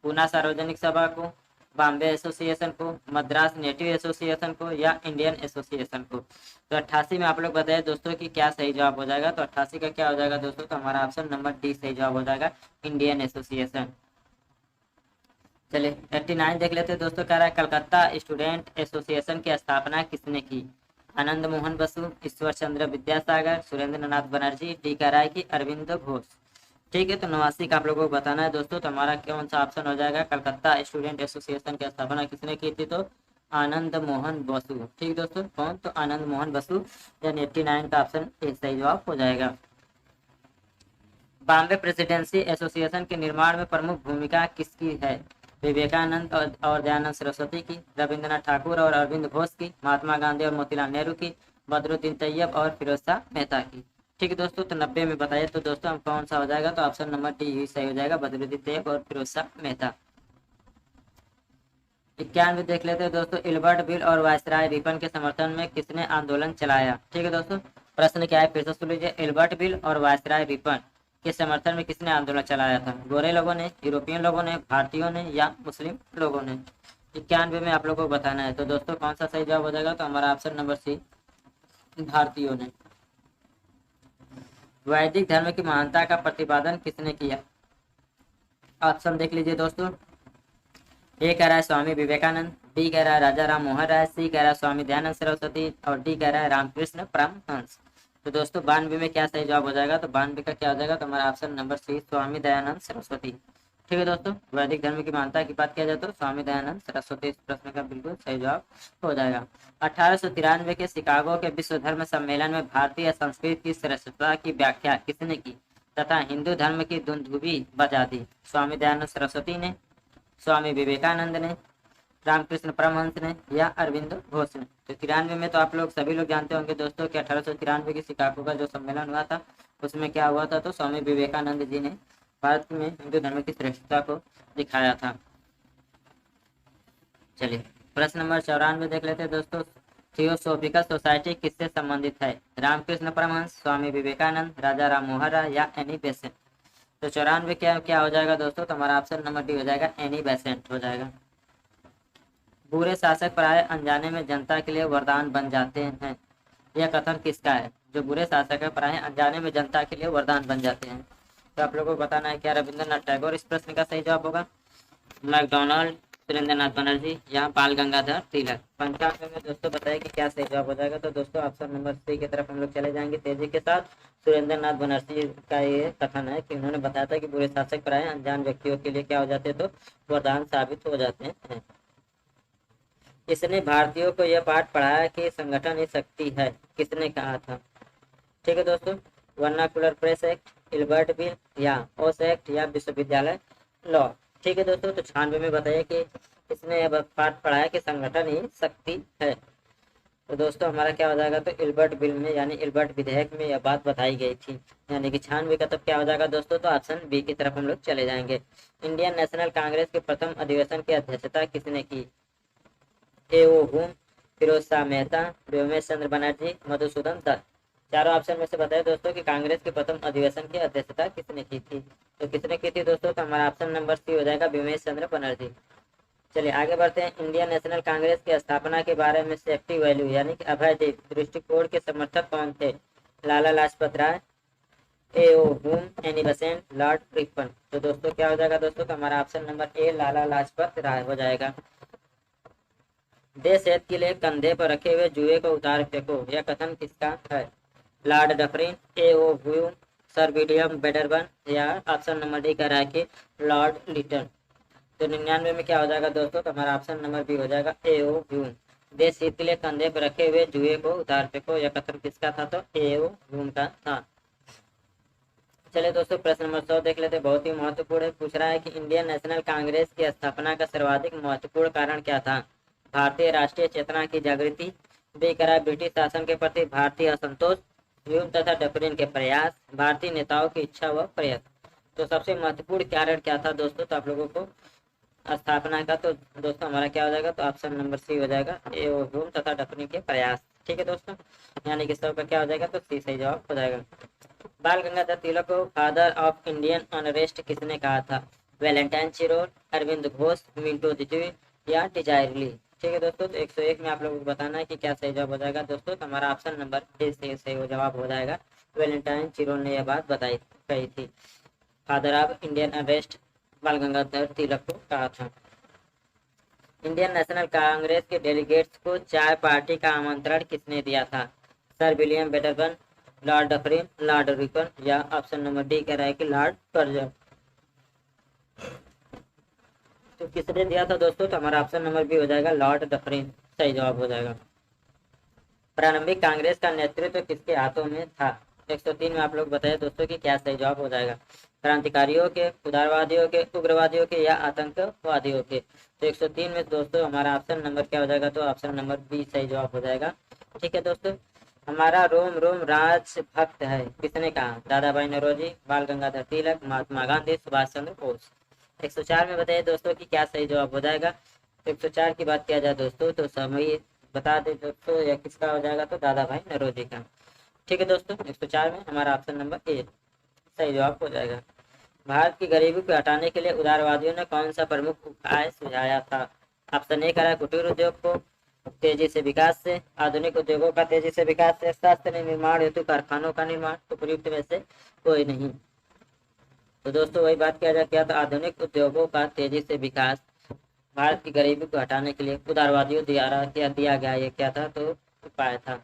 पूना सार्वजनिक सभा को, बॉम्बे एसोसिएशन को, मद्रास नेटिव एसोसिएशन को या इंडियन एसोसिएशन को। तो 88 में आप लोग बताइए दोस्तों कि क्या सही जवाब हो जाएगा। तो 88 का क्या हो जाएगा दोस्तों? तो हमारा ऑप्शन नंबर डी सही जवाब हो जाएगा, इंडियन एसोसिएशन। चलिए 89 देख लेते हैं दोस्तों। कह रहा है कलकत्ता स्टूडेंट एसोसिएशन की स्थापना किसने की? आनंद मोहन बसु, ईश्वर चंद्र विद्यासागर, सुरेंद्र नाथ बनर्जी, डी कह रहा है कि अरविंद घोष। ठीक है, तो 89 का आप लोगों को बताना है दोस्तों। तो हमारा कौन सा ऑप्शन हो जाएगा? कलकत्ता स्टूडेंट एसोसिएशन की स्थापना किसने की थी? तो आनंद मोहन बसु। ठीक दोस्तों, कौन? तो आनंद मोहन बसु, यानी 89 का ऑप्शन ए सही जवाब हो जाएगा। बॉम्बे प्रेसिडेंसी एसोसिएशन के निर्माण में प्रमुख भूमिका किसकी है? विवेकानंद और दयानंद सरस्वती की, रविंद्रनाथ ठाकुर और अरविंद घोष की, महात्मा गांधी और मोतीलाल नेहरू की, बदरुद्दीन तैयब और फिरोज शाह मेहता की। ठीक है दोस्तों, तो 90 में बताइए तो दोस्तों हम कौन सा हो जाएगा? तो ऑप्शन नंबर डी सही हो जाएगा, बदरुद्दीन तैयब और फिरोज शाह मेहता। 91 देख लेते हैं दोस्तों। इल्बर्ट बिल और वायसराय रिपन के समर्थन में किसने आंदोलन चलाया? ठीक है दोस्तों, प्रश्न क्या है फिर से सुन लीजिए। इल्बर्ट बिल और वायसराय रिपन के समर्थन में किसने आंदोलन चलाया था? गोरे लोगों ने, यूरोपियन लोगों ने, भारतीयों ने या मुस्लिम लोगों ने? 91 में आप लोगों को बताना है। तो दोस्तों कौन सा सही जवाब हो जाएगा? तो हमारा ऑप्शन नंबर सी, भारतीयों ने। वैदिक धर्म की महानता का प्रतिपादन किसने किया? ऑप्शन देख लीजिए दोस्तों। ए कह रहा है स्वामी विवेकानंद, बी कह रहा है राजा राम मोहन राय, सी कह रहा है स्वामी दयानंद सरस्वती और डी कह रहा है रामकृष्ण परमहंस। तो दोस्तों 92 में क्या सही जवाब हो जाएगा? तो 92 का क्या हो जाएगा? तो हमारा option number C, Swami Dayanand Saraswati. ठीक है दोस्तों, वैदिक धर्म की मान्यता की बात किया जाए तो स्वामी दयानंद सरस्वती इस प्रश्न का बिल्कुल सही जवाब हो जाएगा। 1893 के शिकागो के विश्व धर्म सम्मेलन में भारतीय संस्कृति की श्रेष्ठता की व्याख्या किसने की तथा हिंदू धर्म की दुंदुभी बजा दी? स्वामी दयानंद सरस्वती ने, स्वामी विवेकानंद ने, रामकृष्ण परमहंस ने या अरविंद घोष ने? तो 93 में तो आप लोग सभी लोग जानते होंगे दोस्तों कि 1893 के शिकागो का जो सम्मेलन हुआ था उसमें क्या हुआ था? तो स्वामी विवेकानंद जी ने भारत में हिंदू धर्म की श्रेष्ठता को दिखाया था। चलिए प्रश्न नंबर 94 देख लेते हैं दोस्तों। थियोसोफिकल सोसाइटी किससे संबंधित है? रामकृष्ण परमहंस, स्वामी विवेकानंद, राजा राम मोहन राय या एनी बेसेंट? तो 94 क्या क्या हो जाएगा दोस्तों? तो हमारा ऑप्शन नंबर डी हो जाएगा, एनी बेसेंट हो जाएगा। बुरे शासक प्राय अनजाने में जनता के लिए वरदान बन जाते हैं, यह कथन किसका है? जो बुरे शासक है प्राय अनजाने में जनता के लिए वरदान बन जाते हैं। तो आप लोगों को बताना है क्या रविंद्रनाथ टैगोर इस प्रश्न का सही जवाब होगा, मैकडोनाल्ड, सुरेंद्रनाथ बनर्जी या बाल गंगाधर तिलक? 95 में दोस्तों बताया कि क्या सही जवाब हो जाएगा। तो दोस्तों ऑप्शन नंबर सी की तरफ हम लोग चले जाएंगे तेजी के साथ। सुरेंद्रनाथ बनर्जी का ये कथन है कि उन्होंने बताया था कि बुरे शासक प्राय अनजान व्यक्तियों के लिए क्या हो जाते तो वरदान साबित हो जाते हैं। इसने भारतीयों को यह पाठ पढ़ाया कि संगठन ही शक्ति है, किसने कहा था? ठीक है दोस्तों, vernacular press act, Ilbert bill या ओस एक्ट या विश्वविद्यालय लॉ? ठीक है दोस्तों, तो 96 में बताइए कि इसने यह पाठ पढ़ाया कि संगठन ही शक्ति है। तो दोस्तों हमारा क्या हो जाएगा? तो इल्बर्ट बिल में यानी इल्बर्ट विधेयक में यह बात बताई गई थी, यानी कि 96 का तब क्या हो जाएगा दोस्तों? तो ऑप्शन बी की तरफ हम लोग चले जाएंगे। इंडियन नेशनल कांग्रेस के प्रथम अधिवेशन की अध्यक्षता किसने की? ए.ओ. हुम, फिरोज शाह मेहता, व्योमेश चंद्र बनर्जी, मधुसूदन दत्त? चारों ऑप्शन में से बताइए दोस्तों कि कांग्रेस के प्रथम अधिवेशन की अध्यक्षता किसने की थी? तो किसने की थी दोस्तों? तो हमारा ऑप्शन नंबर सी हो जाएगा, व्योमेश चंद्र बनर्जी। चलिए आगे बढ़ते हैं। इंडियन नेशनल कांग्रेस की स्थापना के बारे में सेफ्टी वैल्यू यानी कि अभय देव दृष्टिकोण के समर्थक कौन थे? लाला लाजपत राय, ए.ओ. हुम, एनी बेसेंट, लॉर्ड रिपन? तो दोस्तों क्या हो जाएगा दोस्तों? तो हमारा option number A Lala Lajpat Rai हो जाएगा। देश हित के लिए कंधे पर रखे हुए जुए को उतार फेंको, यह कथन किसका है? Lord Dufferin, A O. Hume, sir William Wedderburn या ऑप्शन नंबर डी कह रहा है कि लॉर्ड लिटन? तो 99 में क्या हो जाएगा दोस्तों? तो हमारा ऑप्शन नंबर बी हो जाएगा, ए.ओ. ह्यूम। देश हित के लिए कंधे पर रखे हुए जुए को उतार फेंको, यह कथन किसका था? तो ए.ओ. ह्यूम का था। चलिए दोस्तों प्रश्न नंबर 100 देख लेते हैं, बहुत ही महत्वपूर्ण है। पूछ रहा है कि इंडियन नेशनल कांग्रेस की स्थापना का सर्वाधिक महत्वपूर्ण कारण क्या था? भारतीय राष्ट्रीय चेतना की जागृति, बी करा ब्रिटिश शासन के प्रति भारतीय असंतोष, ह्यूम तथा डफरिन के प्रयास, भारतीय नेताओं की इच्छा व प्रयत्न? तो सबसे महत्वपूर्ण कारण क्या था दोस्तों? तो आप लोगों को स्थापना का, तो दोस्तों हमारा क्या हो जाएगा? तो ऑप्शन नंबर सी हो जाएगा, ए ह्यूम तथा डफरिन के प्रयास। ठीक है दोस्तों, यानी कि सबका क्या हो जाएगा? तो सी सही जवाब हो जाएगा। बाल गंगाधर तिलक को फादर ऑफ इंडियन अनरेस्ट किसने कहा था? Valentine Chirol, Arvind Ghosh, Minto दिजुई या डिजायरली? ठीक है दोस्तों, तो 101 में आप लोगों को बताना है कि क्या सही जवाब हो जाएगा दोस्तों। तो हमारा ऑप्शन नंबर ए से सही जवाब हो जाएगा। वैलेंटाइन चिरोल ने यह बात बताई कही थी, फादर ऑफ इंडियन अनरेस्ट बाल गंगाधर तिलक को कहा था। इंडियन नेशनल कांग्रेस के डेलीगेट्स को चाय पार्टी का आमंत्रण किसने दिया था? Sir William Wedderburn, lord Dufferin, lord Ripon या ऑप्शन नंबर डी कह रहा है कि लॉर्ड कर्जन? तो किसने दिया था दोस्तों? तो हमारा ऑप्शन नंबर बी हो जाएगा, लॉर्ड डफरिन सही जवाब हो जाएगा। प्रारंभिक कांग्रेस का नेतृत्व किसके हाथों में था? 103 में आप लोग बताइए दोस्तों कि क्या सही जवाब हो जाएगा। क्रांतिकारियों के, उदारवादियों के, उग्रवादियों के या आतंकवादियों के? तो 103 में दोस्तों हमारा ऑप्शन नंबर क्या हो जाएगा? तो ऑप्शन नंबर बी सही जवाब हो जाएगा। ठीक है दोस्तों, हमारा रोम रोम राजभक्त है, किसने कहा? दादा भाई नौरोजी, बाल गंगाधर तिलक, महात्मा गांधी, सुभाष चंद्र बोस? 104 में बताइए दोस्तों कि क्या सही जवाब हो जाएगा। 104 की बात किया जाए दोस्तों तो समय बता दे दोस्तों, या किसका हो जाएगा? तो दादा भाई नौरोजी का। ठीक है दोस्तों, 104 में हमारा ऑप्शन नंबर ए सही जवाब हो जाएगा। भारत की गरीबी को हटाने के लिए उदारवादियों ने कौन सा प्रमुख उपाय सुझाया था? ऑप्शन ए करा कुटीर उद्योग को तेजी से विकास से, आधुनिक उद्योगों का तेजी से विकास से, शास्त्र निर्माण हेतु कारखानों का निर्माण, उपयुक्त में से कोई नहीं? तो दोस्तों वही बात किया था, आधुनिक उद्योगों का तेजी से विकास भारत की गरीबी को हटाने के लिए उदारवादियों द्वारा दिया गया ये क्या था? तो उपाय था।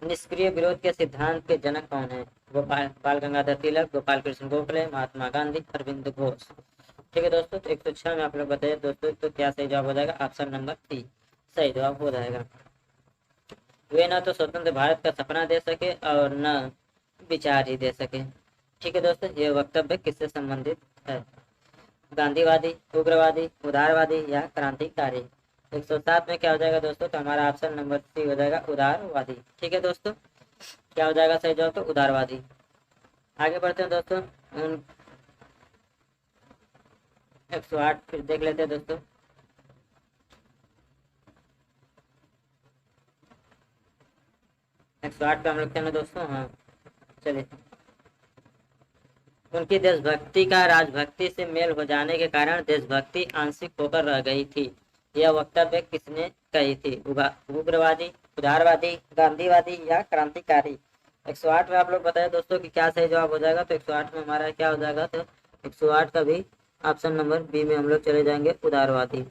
निष्क्रिय विरोध के सिद्धांत के जनक कौन है? गोपाल बाल गंगाधर तिलक, गोपाल कृष्ण गोखले, महात्मा गांधी, अरविंद घोष? ठीक है दोस्तों, तो 106 में आप लोग बताइए दोस्तों तो क्या सही जवाब हो जाएगा? ऑप्शन नंबर सी सही जवाब हो जाएगा। वे न तो स्वतंत्र भारत का सपना दे सके और न विचार ही दे सके। ठीक है दोस्तों, ये वक्तव्य किससे संबंधित है? गांधीवादी, उग्रवादी, उदारवादी या क्रांतिकारी? 107 में क्या हो जाएगा दोस्तों? तो हमारा ऑप्शन नंबर सी हो जाएगा, उदारवादी। ठीक है दोस्तों, क्या हो जाएगा सही जवाब? तो उदारवादी। आगे बढ़ते हैं दोस्तों। 108 फिर देख लेते हैं दोस्तों। 108 पे हम लोग थे ना दोस्तों। हाँ चलिए। उनकी देशभक्ति का राजभक्ति से मेल हो जाने के कारण देशभक्ति आंशिक होकर रह गई थी। यह वक्तव्य किसने कही थी? उग्रवादी, उदारवादी, गांधीवादी या क्रांतिकारी? 108 में आप लोग बताए दोस्तों कि क्या सही जवाब हो जाएगा। तो 108 में हमारा क्या हो जाएगा? तो 108 का भी ऑप्शन नंबर बी में हम लोग चले जाएंगे, उदारवादी।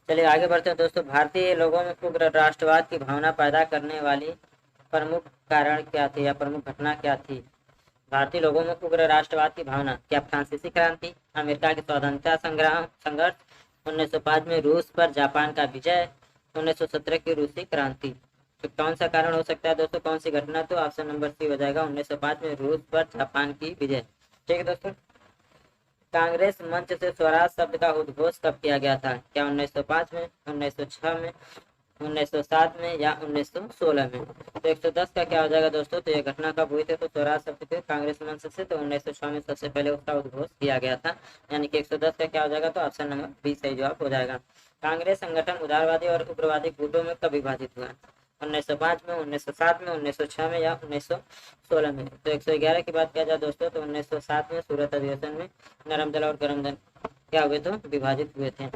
चलिए आगे बढ़ते हैं दोस्तों। भारतीय लोगों में उग्र राष्ट्रवाद की भावना पैदा करने वाली प्रमुख कारण क्या थी या प्रमुख घटना क्या थी? भारतीय लोगों में उग्र राष्ट्रवाद की भावना, क्या फ्रांसीसी क्रांति, अमेरिका की स्वतंत्रता संघर्ष, 1905 में रूस पर जापान का विजय, 1917 की रूसी क्रांति? तो कौन सा कारण हो सकता है दोस्तों, कौन सी घटना? तो ऑप्शन नंबर सी हो जाएगा, 1905 में रूस पर जापान की विजय। ठीक है दोस्तों। कांग्रेस मंच से स्वराज शब्द का उद्घोष कब किया गया था? क्या 1905 में, 1906 में, 1907 में या 1916 में? तो 110 का क्या हो जाएगा दोस्तों? तो ये घटना कब हुई थी? तो स्वराज शब्द के कांग्रेस मंच से तो 1906 में सबसे पहले उसका उद्घोष किया गया था। यानी कि 110 का क्या हो जाएगा? तो ऑप्शन नंबर बी सही जवाब हो जाएगा। कांग्रेस संगठन उदारवादी और उग्रवादी गुटों में कब विभाजित हुआ? 1905 में, 1907 में, 1906 में या 1916 में? तो 111 की बात किया जाए दोस्तों तो 1907 में सूरत अधिवेशन में नरम दल और गरम दल क्या हुए? तो विभाजित हुए थे।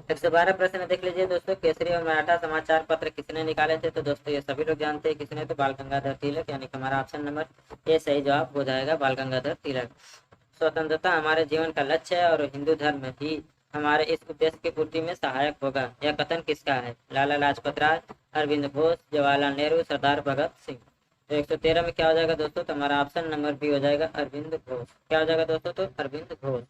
112 प्रश्न देख लीजिए दोस्तों। केसरी और मराठा समाचार पत्र किसने निकाले थे? तो दोस्तों ये सभी लोग जानते हैं किसने, तो बाल गंगाधर तिलक, यानी कि हमारा ऑप्शन नंबर ए सही जवाब हो जाएगा, बाल गंगाधर तिलक। स्वतंत्रता हमारे जीवन का लक्ष्य है और हिंदू धर्म ही हमारे इस उद्देश्य की पूर्ति में सहायक होगा, यह कथन किसका है? लाला लाजपत राय, अरविंद घोष, जवाहरलाल नेहरू, सरदार भगत सिंह? तो 113 में क्या हो जाएगा दोस्तों? तो हमारा ऑप्शन नंबर बी हो जाएगा, अरविंद घोष। क्या हो जाएगा दोस्तों? तो अरविंद घोष।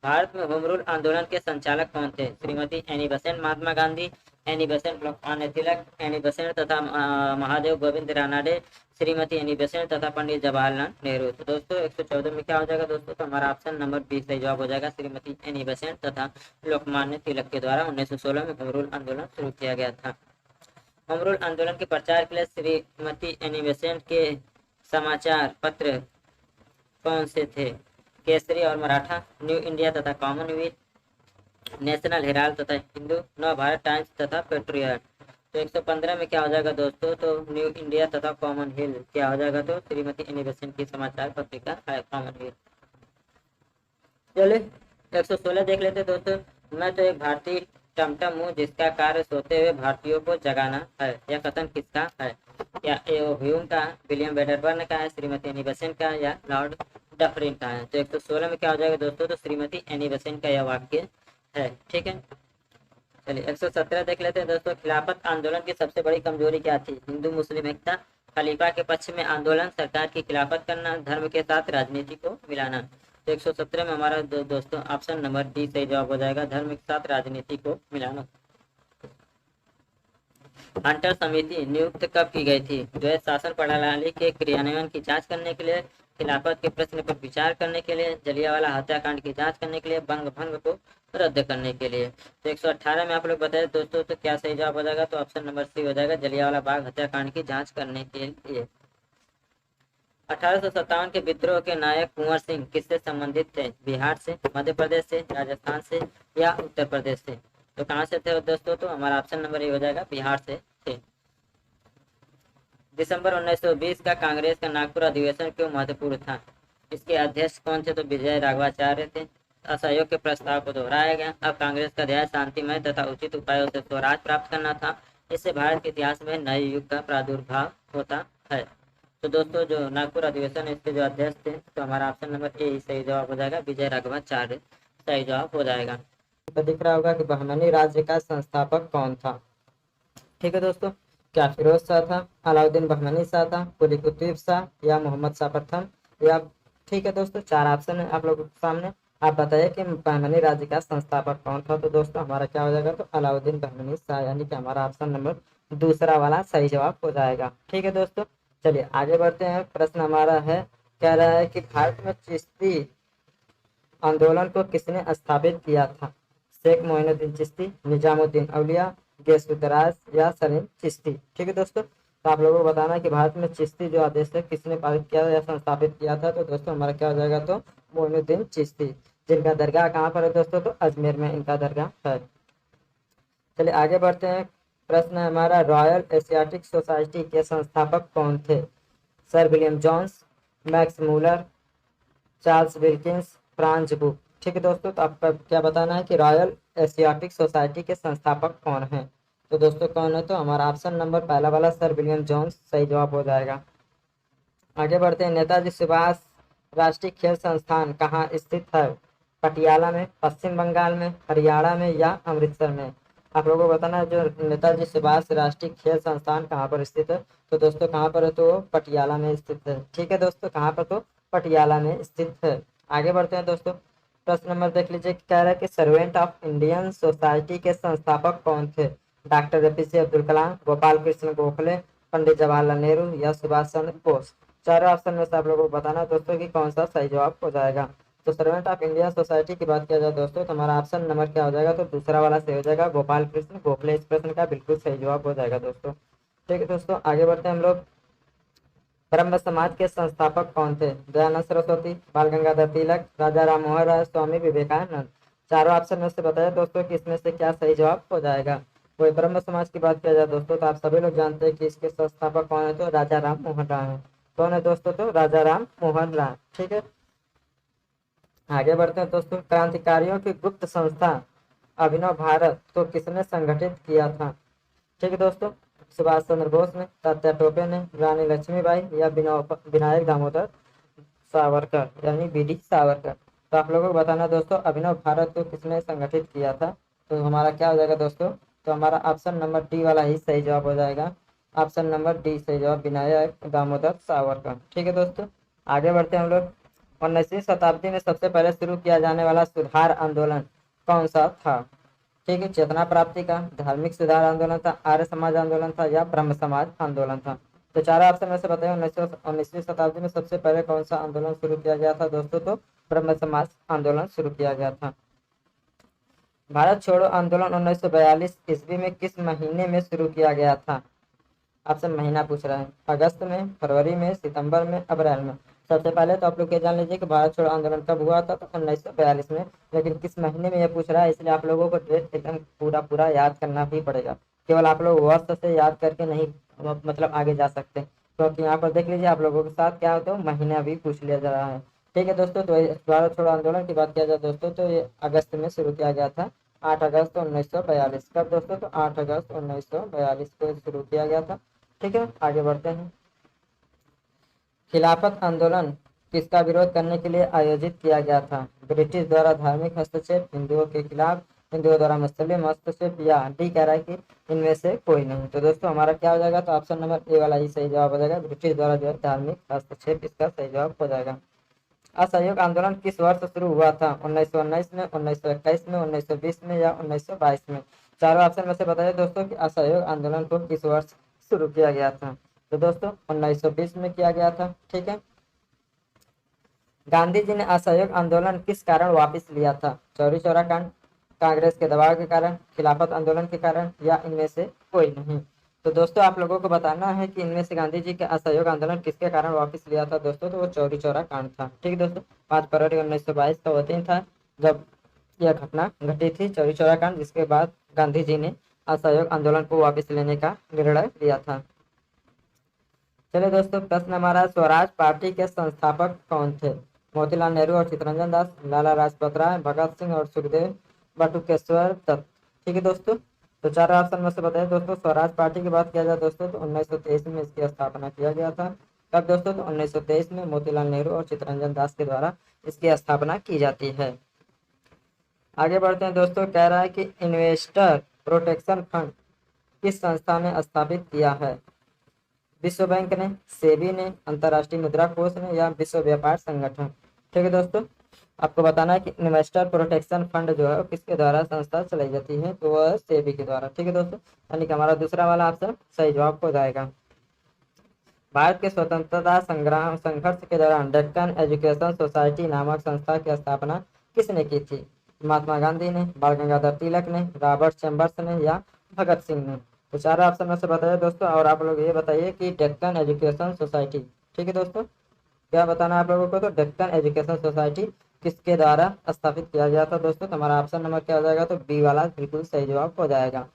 भारत में होम रूल आंदोलन के संचालक कौन थे? Shrimati Annie Besant, Mahatma Gandhi, Annie Besant, Lokmanya Tilak, Annie Besant तथा महादेव गोविंद रानाडे, श्रीमती एनी बेसेंट तथा पंडित जवाहरलाल नेहरू? तो दोस्तों 114 में क्या हो जाएगा दोस्तों? तो हमारा ऑप्शन नंबर बी सही जवाब हो जाएगा, श्रीमती एनी बेसेंट तथा लोकमान्य तिलक के द्वारा 1916 में होम रूल आंदोलन शुरू किया गया था। होम रूल आंदोलन के प्रचार के लिए श्रीमती एनी बेसेंट के समाचार पत्र कौन से थे? केसरी और मराठा, न्यू इंडिया तथा कॉमनवेल्थ, नेशनल हेराल्ड तथा हिंदू, नव भारत टाइम्स तथा पेट्रियट? तो 115 में क्या हो जाएगा दोस्तों? तो न्यू इंडिया तथा कॉमनवेल्थ क्या हो जाएगा? तो श्रीमती एनी बेसेंट की समाचार पत्रिका है कॉमनवेल्थ। चलिए 116 देख लेते दोस्तों। मैं तो एक भारतीय टमटम हूँ जिसका कार्य सोते हुए भारतीयों को जगाना है, यह कथन किसका है? क्या ह्यूम का, विलियम वेडरबर्न का है, श्रीमती एनी बेसेंट का या लॉर्ड डफरिन का है? तो 116 में क्या हो जाएगा दोस्तों? तो श्रीमती एनी बेसेंट का यह वाक्य है। ठीक है। चलिए 117 देख लेते हैं दोस्तों। खिलाफत आंदोलन की सबसे बड़ी कमजोरी क्या थी? हिंदू मुस्लिम एकता, खलीफा के पक्ष में आंदोलन, सरकार की खिलाफत करना, धर्म के साथ राजनीति को मिलाना? तो 117 में हमारा दोस्तों ऑप्शन नंबर डी सही जवाब हो जाएगा, धर्म के साथ राजनीति को मिलाना। हंटर समिति नियुक्त कब की गई थी? द्वैध शासन प्रणाली के क्रियान्वयन की जांच करने के लिए, खिलाफत के प्रश्न पर विचार करने के लिए, जलियांवाला हत्याकांड की जांच करने के लिए, बंग भंग को रद्द करने के लिए? तो 118 में आप लोग बताए दोस्तों तो क्या सही जवाब हो जाएगा? तो ऑप्शन नंबर सी हो जाएगा, जलियांवाला बाग हत्याकांड की जांच करने के लिए। 1857 के विद्रोह के नायक कुंवर सिंह किससे संबंधित थे? बिहार से, मध्य प्रदेश से, राजस्थान से या उत्तर प्रदेश से? तो कहाँ से थे दोस्तों? तो हमारा ऑप्शन नंबर ए हो जाएगा, बिहार से थे। दिसंबर 1920 का कांग्रेस का नागपुर अधिवेशन क्यों महत्वपूर्ण था? इसके अध्यक्ष कौन थे? तो विजय राघवाचार्य थे। असहयोग के प्रस्ताव को दोहराया गया। अब कांग्रेस का ध्येय शांतिमय तथा उचित उपायों से स्वराज प्राप्त करना था। इससे भारत के इतिहास में नए युग का प्रादुर्भाव होता है। तो दोस्तों जो नागपुर अधिवेशन इसके जो अध्यक्ष थे तो हमारा ऑप्शन नंबर ए ही सही जवाब हो जाएगा, विजय राघवाचार्य सही जवाब हो जाएगा। तो दिख रहा होगा कि बहमनी राज्य का संस्थापक कौन था? ठीक है दोस्तों। क्या फिरोज शाह था, अलाउद्दीन बहमनी शाह था, कुली कुतुब शाह या मोहम्मद शाह प्रथम या? ठीक है दोस्तों, चार ऑप्शन है आप लोगों के सामने। आप बताइए कि बहमनी राज्य का संस्थापक कौन था? तो दोस्तों हमारा क्या हो जाएगा? तो अलाउद्दीन बहमनी शाह, यानी कि हमारा ऑप्शन नंबर दूसरा वाला सही जवाब हो जाएगा। ठीक है दोस्तों। चलिए आगे बढ़ते हैं। प्रश्न हमारा है, कह रहा है कि भारत में चिश्ती आंदोलन को किसने स्थापित किया था? शेख मोइनुद्दीन चिश्ती, निजामुद्दीन औलिया, गैसुतराज या सलीम चिश्ती? ठीक है दोस्तों। तो आप लोगों को बताना है कि भारत में चिश्ती जो आदेश है किसने पारित किया या संस्थापित किया था? तो दोस्तों हमारा क्या हो जाएगा? तो मोइनुद्दीन चिश्ती। जिनका दरगाह कहाँ पर है दोस्तों, तो अजमेर में इनका दरगाह है। चलिए आगे बढ़ते हैं। प्रश्न है हमारा, रॉयल एशियाटिक सोसाइटी के संस्थापक कौन थे? Sir William Jones, Max Muller, Charles Wilkins, Franz book. ठीक है दोस्तों, तो आपका क्या बताना है कि रॉयल एशियाटिक सोसाइटी के संस्थापक कौन है? तो दोस्तों कौन है, तो हमारा ऑप्शन नंबर पहला वाला सर विलियम जॉन्स सही जवाब हो जाएगा। आगे बढ़ते हैं। नेताजी सुभाष राष्ट्रीय खेल संस्थान कहाँ स्थित है? पटियाला में, पश्चिम बंगाल में, हरियाणा में या अमृतसर में? आप लोगों को बताना है जो नेताजी सुभाष राष्ट्रीय खेल संस्थान कहाँ पर स्थित है। तो दोस्तों कहाँ पर है, तो पटियाला में स्थित है। ठीक है दोस्तों, कहाँ पर, तो पटियाला में स्थित है। आगे बढ़ते हैं दोस्तों। प्रश्न नंबर देख लीजिए, कह रहा है कि सर्वेंट ऑफ इंडियन सोसाइटी के संस्थापक कौन थे? डॉक्टर एपीजे अब्दुल कलाम, गोपाल कृष्ण गोखले, पंडित जवाहरलाल नेहरू या सुभाष चंद्र बोस? चारों ऑप्शन में से आप लोगों को बताना दोस्तों कि कौन सा सही जवाब हो जाएगा। तो सर्वेंट ऑफ इंडियन सोसाइटी की बात किया जाए दोस्तों, तो हमारा ऑप्शन नंबर क्या हो जाएगा, तो दूसरा वाला सही हो जाएगा, गोपाल कृष्ण गोखले। इस प्रश्न का बिल्कुल सही जवाब हो जाएगा दोस्तों। ठीक है दोस्तों, आगे बढ़ते हैं हम लोग। ब्रह्म समाज के संस्थापक कौन थे? दयानंद सरस्वती, बाल गंगाधर तिलक, राजा राम मोहन राय, स्वामी विवेकानंद? चारों ऑप्शन में से बताया दोस्तों कि इसमें से क्या सही जवाब हो जाएगा। कोई ब्रह्म समाज की बात किया जाए दोस्तों, तो आप सभी लोग जानते हैं कि इसके संस्थापक कौन है, तो राजा राम मोहन राय है। कौन है दोस्तों, तो राजा राम मोहन राय। ठीक है, आगे बढ़ते हैं दोस्तों। क्रांतिकारियों की गुप्त संस्था अभिनव भारत को किसने संगठित किया था? ठीक है दोस्तों, सुभाष चंद्र बोस ने, तात्या टोपे ने, रानी लक्ष्मीबाई या विनायक दामोदर सावरकर यानी बीडी सावरकर? तो आप लोगों को बताना दोस्तों अभिनव भारत को किसने संगठित किया था। तो हमारा क्या हो जाएगा दोस्तों, तो हमारा ऑप्शन नंबर डी वाला ही सही जवाब हो जाएगा। ऑप्शन नंबर डी सही जवाब, विनायक दामोदर सावरकर। ठीक है दोस्तों, आगे बढ़ते हैं हम लोग। 19वीं शताब्दी में सबसे पहले शुरू किया जाने वाला सुधार आंदोलन कौन सा था? ठीक है, चेतना प्राप्ति का, धार्मिक सुधार आंदोलन था, आर्य समाज आंदोलन था या ब्रह्म समाज आंदोलन था? तो चार ऑप्शन में से बताइए, 19वीं शताब्दी में सबसे पहले कौन सा आंदोलन शुरू किया गया था दोस्तों, तो ब्रह्म समाज आंदोलन शुरू किया गया था। भारत छोड़ो आंदोलन 1942 ईस्वी में किस महीने में शुरू किया गया था? आपसे महीना पूछ रहा है, अगस्त में, फरवरी में, सितंबर में, अप्रैल में? सबसे पहले तो आप लोग ये जान लीजिए कि भारत छोड़ो आंदोलन कब हुआ था, तो 1942 में। लेकिन किस महीने में ये पूछ रहा है, इसलिए आप लोगों को डेट एकदम पूरा पूरा याद करना भी पड़ेगा। केवल आप लोग वर्ष से याद करके नहीं मतलब आगे जा सकते, क्योंकि यहाँ पर देख लीजिए आप लोगों के साथ क्या होता है, महीना भी पूछ लिया जा रहा है। ठीक है दोस्तों, तो भारत छोड़ो आंदोलन की बात किया जाए दोस्तों, तो ये अगस्त में शुरू किया गया था, 8 अगस्त 1942। कब दोस्तों, तो 8 अगस्त 1942 को शुरू किया गया था। ठीक है, आगे बढ़ते हैं। खिलाफत आंदोलन किसका विरोध करने के लिए आयोजित किया गया था? ब्रिटिश द्वारा धार्मिक हस्तक्षेप, हिंदुओं के खिलाफ, हिंदुओं द्वारा मुस्लिम हस्तक्षेप या डी कह रहा है कि इनमें से कोई नहीं? तो दोस्तों हमारा क्या हो जाएगा, तो ऑप्शन नंबर ए वाला ही सही जवाब हो जाएगा, ब्रिटिश द्वारा जो है धार्मिक हस्तक्षेप, इसका सही जवाब हो जाएगा। असहयोग आंदोलन किस वर्ष शुरू हुआ था? 1919 में, 1921 में, 1920 में या 1922 में? चारों ऑप्शन में से बताइए दोस्तों कि असहयोग आंदोलन को किस वर्ष शुरू किया गया था। तो दोस्तों 1920 में किया गया था। ठीक है, गांधी जी ने असहयोग आंदोलन किस कारण वापस लिया था? चौरी चौरा कांड, कांग्रेस के दबाव के कारण, खिलाफत आंदोलन के कारण या इनमें से कोई नहीं? तो दोस्तों आप लोगों को बताना है कि इनमें से गांधी जी का असहयोग आंदोलन किसके कारण वापस लिया था दोस्तों, तो वो चौरी चौरा कांड था। ठीक है दोस्तों, 5 फरवरी 1922 का वो दिन था जब यह घटना घटी थी, चौरी चौरा कांड, जिसके बाद गांधी जी ने असहयोग आंदोलन को वापस लेने का निर्णय लिया था। चलिए दोस्तों, प्रश्न हमारा, स्वराज पार्टी के संस्थापक कौन थे? मोतीलाल नेहरू और चित्तरंजन दास, लाला लाजपत राय, भगत सिंह और सुखदेव, बटुकेश्वर दत्त? ठीक है दोस्तों, तो चार ऑप्शन में से बताइए दोस्तों। स्वराज पार्टी की बात किया जाए दोस्तों, तो 1923 में इसकी स्थापना किया गया था। कब दोस्तों, तो 1923 में मोतीलाल नेहरू और चित्तरंजन दास के द्वारा इसकी स्थापना की जाती है। आगे बढ़ते हैं दोस्तों, कह रहा है कि इन्वेस्टर प्रोटेक्शन फंड किस संस्था ने स्थापित किया है? विश्व बैंक ने, सेबी ने, अंतर्राष्ट्रीय मुद्रा कोष ने या विश्व व्यापार संगठन? ठीक है दोस्तों, आपको बताना है कि इन्वेस्टर प्रोटेक्शन फंड जो है किसके द्वारा संस्था चलाई जाती है, तो वह सेबी के द्वारा। ठीक है दोस्तों, यानी कि हमारा दूसरा वाला ऑप्शन सही जवाब हो जाएगा। भारत के स्वतंत्रता संग्राम संघर्ष के दौरान डेक्कन एजुकेशन सोसाइटी नामक संस्था की स्थापना किसने की थी? महात्मा गांधी ने, बाल गंगाधर तिलक ने, रॉबर्ट चैम्बर्स ने या भगत सिंह ने? तो चार ऑप्शन में से बताइए दोस्तों, और आप लोग ये बताइए कि डेक्कन एजुकेशन सोसाइटी, ठीक है दोस्तों, क्या बताना है आप लोगों को, तो डेक्कन एजुकेशन सोसाइटी किसके द्वारा स्थापित किया गया था दोस्तों? तो हमारा ऑप्शन नंबर क्या हो जाएगा? तो बी वाला बिल्कुल सही जवाब हो जाएगा।